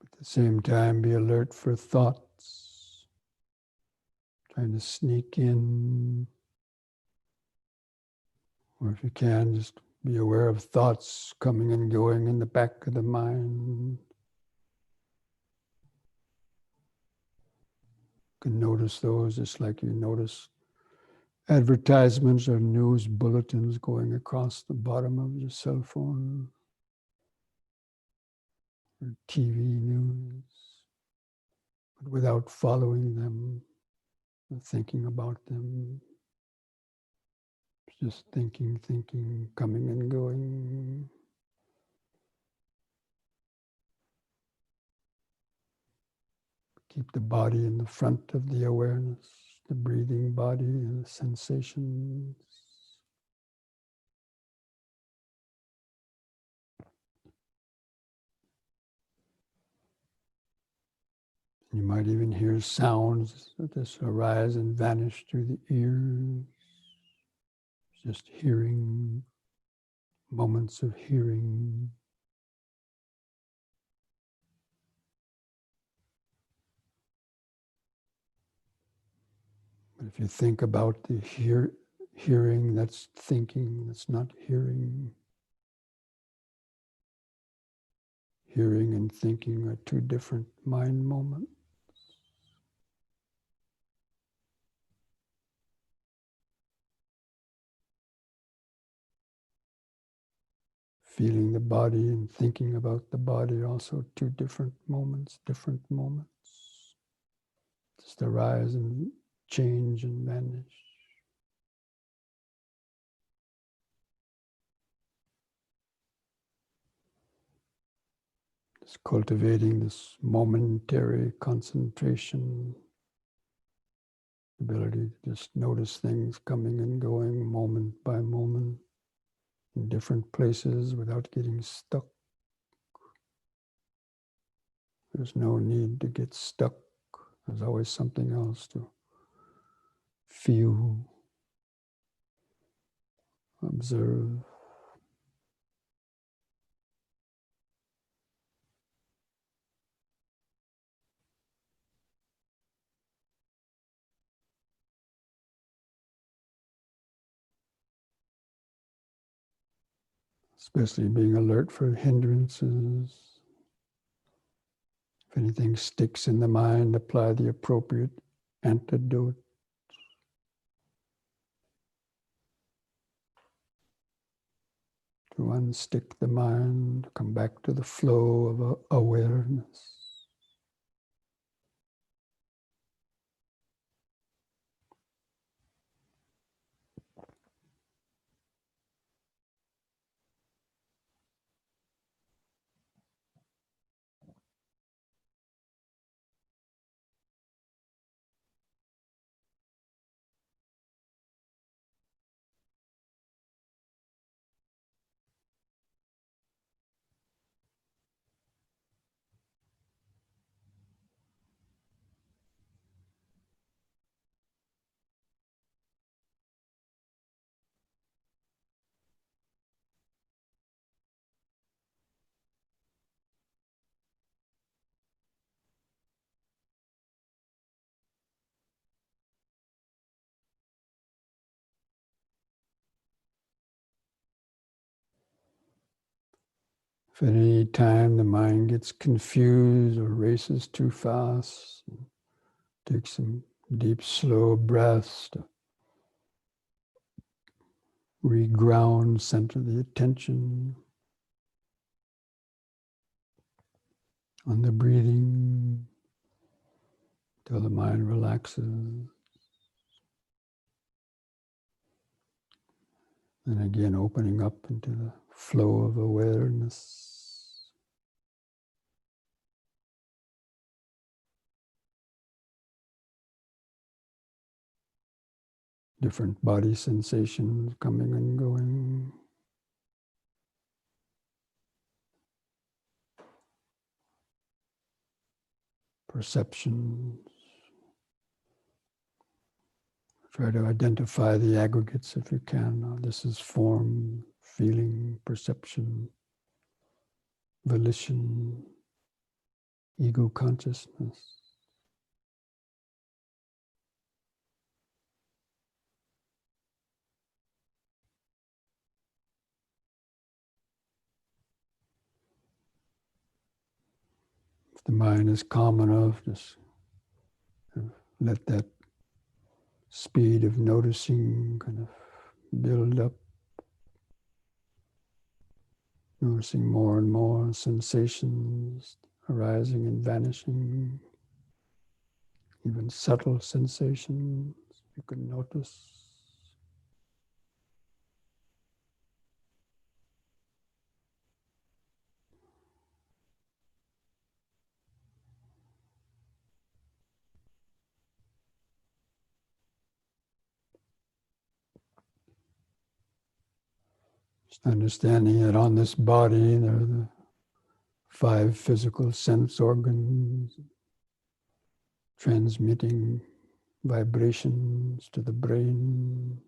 At the same time, be alert for thoughts, trying to sneak in. Or if you can, just be aware of thoughts coming and going in the back of the mind. You can notice those just like you notice advertisements or news bulletins going across the bottom of your cell phone or TV news, but without following them or thinking about them. Just thinking, coming and going. Keep the body in the front of the awareness, the breathing body and the sensations. You might even hear sounds that just arise and vanish through the ears. Just hearing, moments of hearing. But if you think about the hearing, that's thinking, that's not hearing. Hearing and thinking are 2 different mind moments. Feeling the body and thinking about the body are also 2 different moments, Just arise and change and vanish. Just cultivating this momentary concentration, ability to just notice things coming and going moment by moment in different places without getting stuck. There's no need to get stuck. There's always something else to feel, observe. Especially being alert for hindrances. If anything sticks in the mind, apply the appropriate antidote. To unstick the mind, come back to the flow of awareness. If at any time the mind gets confused or races too fast, take some deep, slow breaths to reground, center the attention on the breathing till the mind relaxes. And again, opening up into the flow of awareness. Different body sensations coming and going. Perceptions. Try to identify the aggregates if you can. This is form, feeling, perception, volition, ego consciousness. If the mind is calm enough, just let that speed of noticing kind of build up. Noticing more and more sensations arising and vanishing, even subtle sensations you can notice. Just understanding that on this body there are the 5 physical sense organs transmitting vibrations to the brain,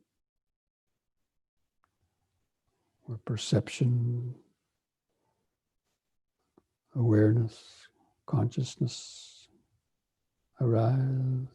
where perception, awareness, consciousness arise.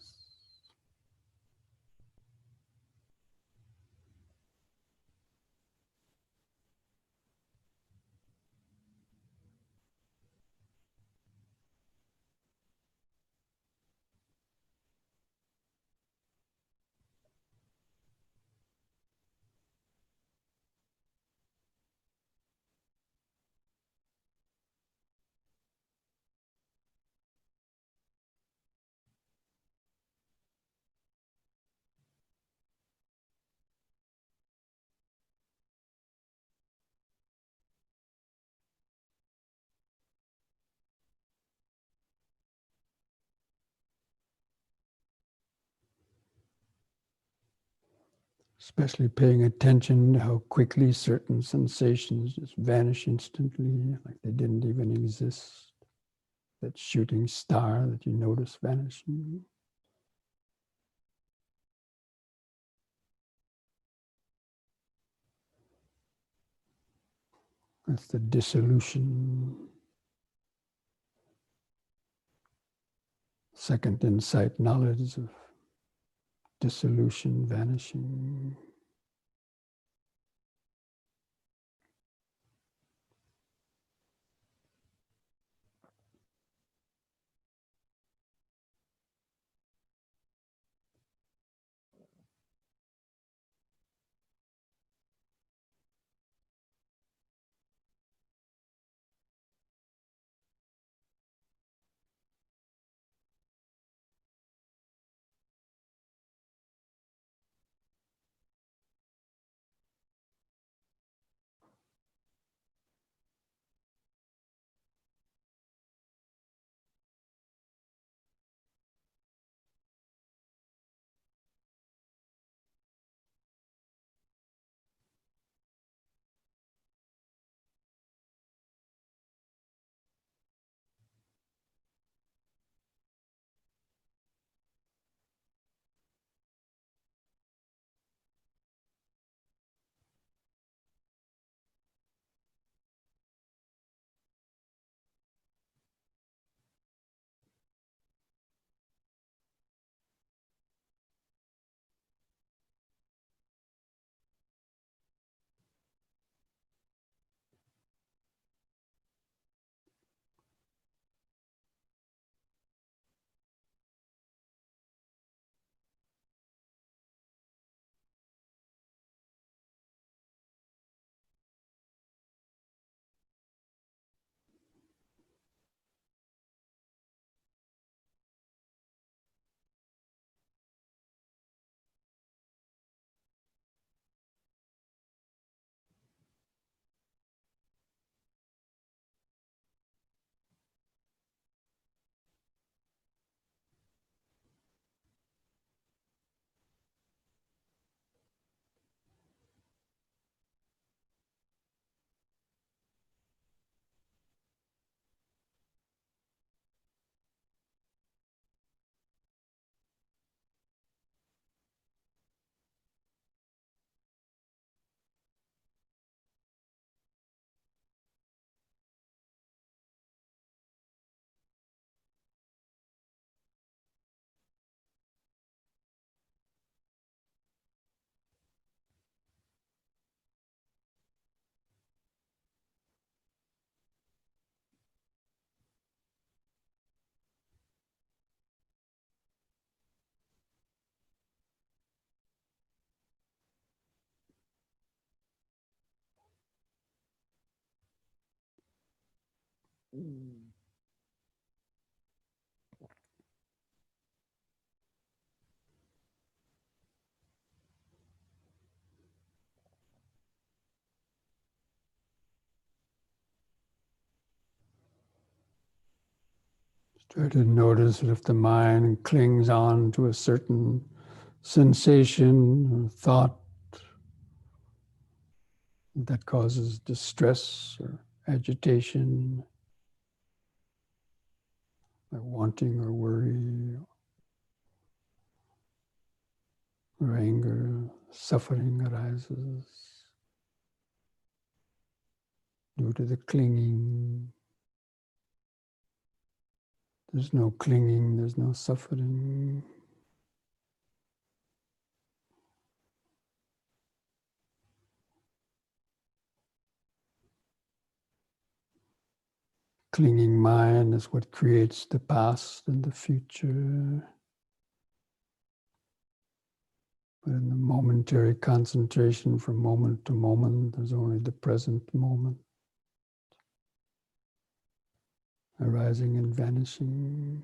Especially paying attention to how quickly certain sensations just vanish instantly, like they didn't even exist. That shooting star that you notice vanishing. That's the dissolution. Second insight, knowledge of dissolution, vanishing. Try to notice that if the mind clings on to a certain sensation or thought that causes distress or agitation, like wanting or worry or anger, suffering arises due to the clinging. There's no clinging, there's no suffering. Clinging mind is what creates the past and the future. But in the momentary concentration from moment to moment, there's only the present moment, arising and vanishing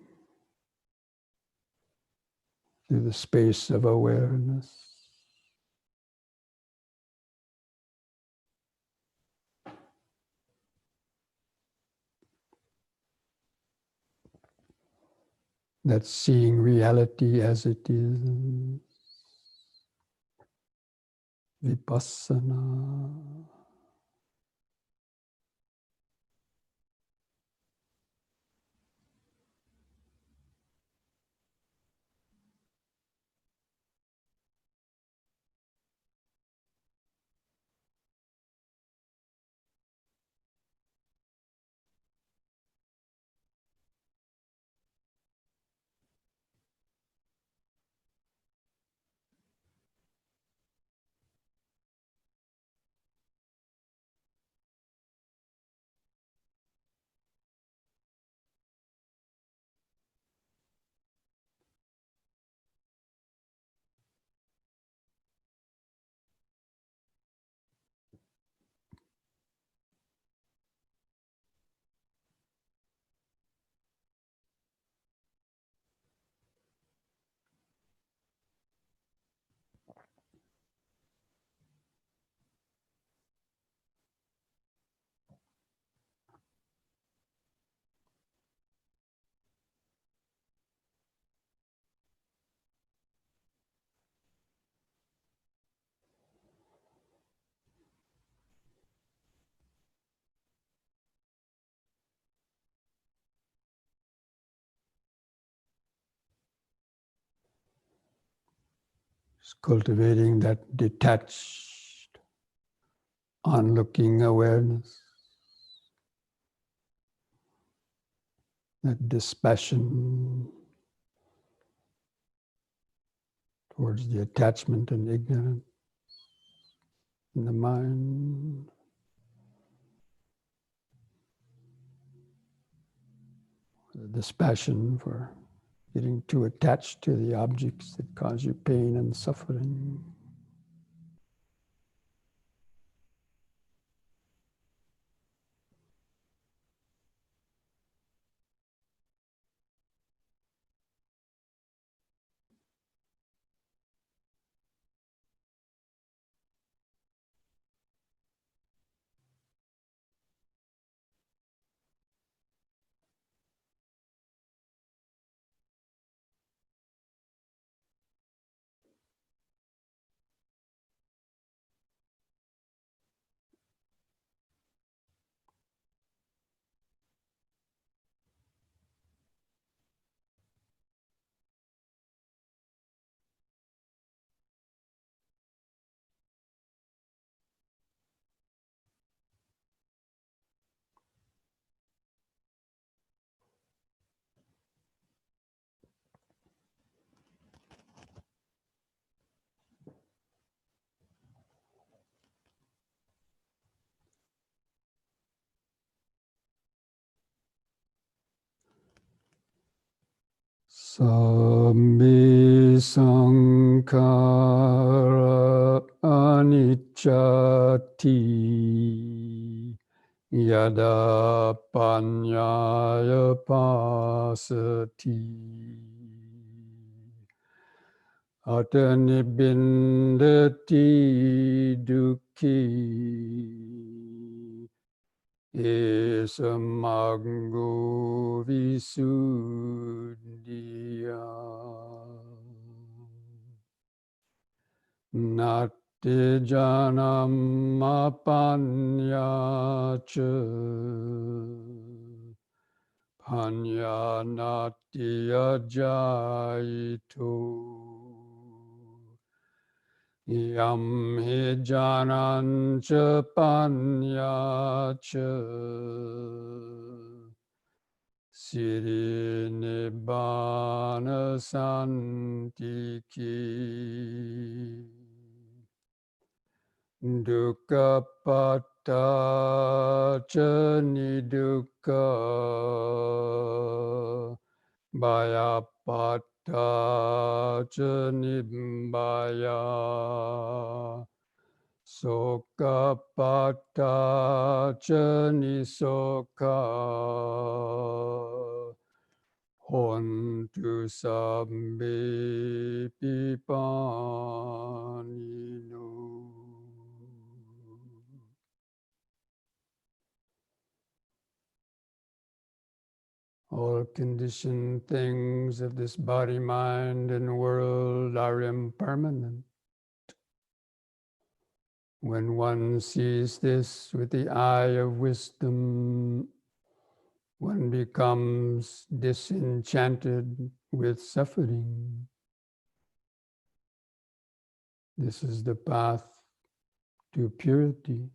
through the space of awareness. That's seeing reality as it is. Vipassana. It's cultivating that detached, onlooking awareness, that dispassion towards the attachment and ignorance in the mind. The dispassion for getting too attached to the objects that cause you pain and suffering. Sambi sankhara anicchati yada panyaya pasati atanibindati dukhi Esamaggo visuddhiya Natti janam apanya-cha Panya natti ajayito Yam hi janancha panya-cha Siri nibbana santiki Dukkha patta cha nidukkha Bhayapatta cha nibbaya Sokapatta cha nisokha Hontu sabbe pipanino. All conditioned things of this body, mind, and world are impermanent. When one sees this with the eye of wisdom, one becomes disenchanted with suffering. This is the path to purity.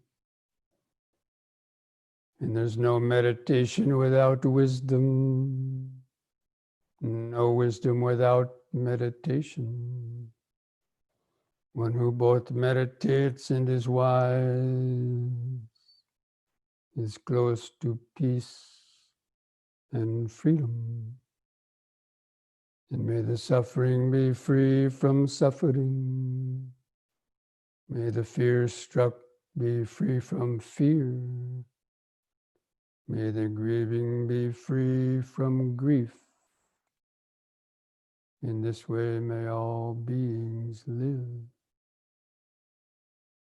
And there's no meditation without wisdom, no wisdom without meditation. One who both meditates and is wise is close to peace and freedom. And may the suffering be free from suffering. May the fear struck be free from fear. May the grieving be free from grief. In this way may all beings live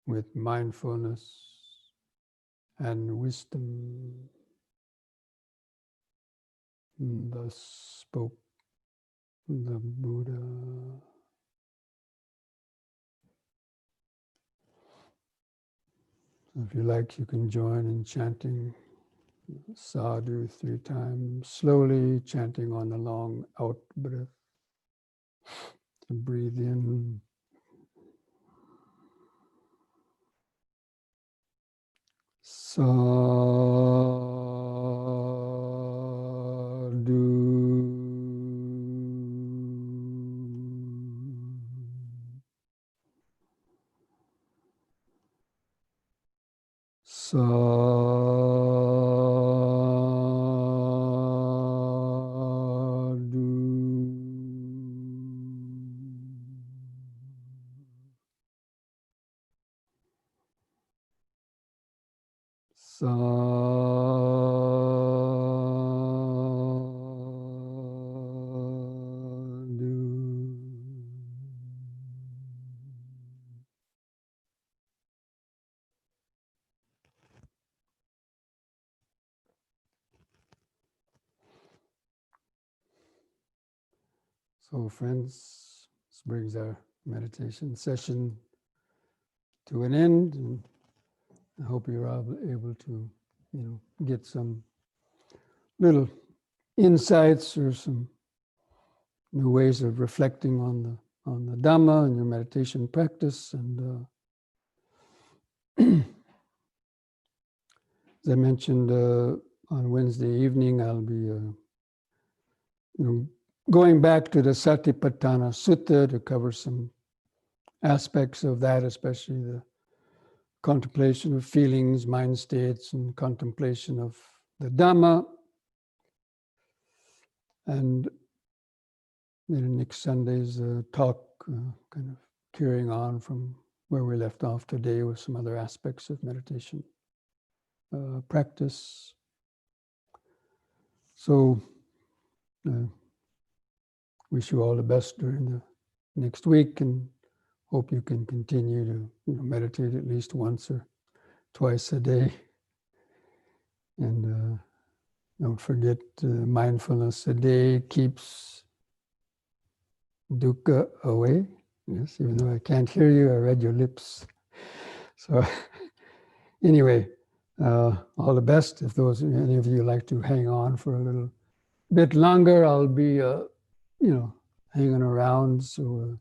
with mindfulness and wisdom. Thus spoke the Buddha. So if you like, you can join in chanting sadhu 3 times, slowly chanting on the long out breath. So breathe in So, friends, this brings our meditation session to an end, and I hope you're able to, get some little insights or some new ways of reflecting on the Dhamma and your meditation practice. And as I mentioned on Wednesday evening, I'll be going back to the Satipatthana Sutta to cover some aspects of that, especially the contemplation of feelings, mind states, and contemplation of the Dhamma. And then next Sunday's talk, kind of carrying on from where we left off today with some other aspects of meditation practice. So wish you all the best during the next week, and hope you can continue to meditate at least once or twice a day. And don't forget, mindfulness a day keeps dukkha away. Yes, even though I can't hear you, I read your lips. So anyway, all the best. If any of you like to hang on for a little bit longer, I'll be, hanging around. So like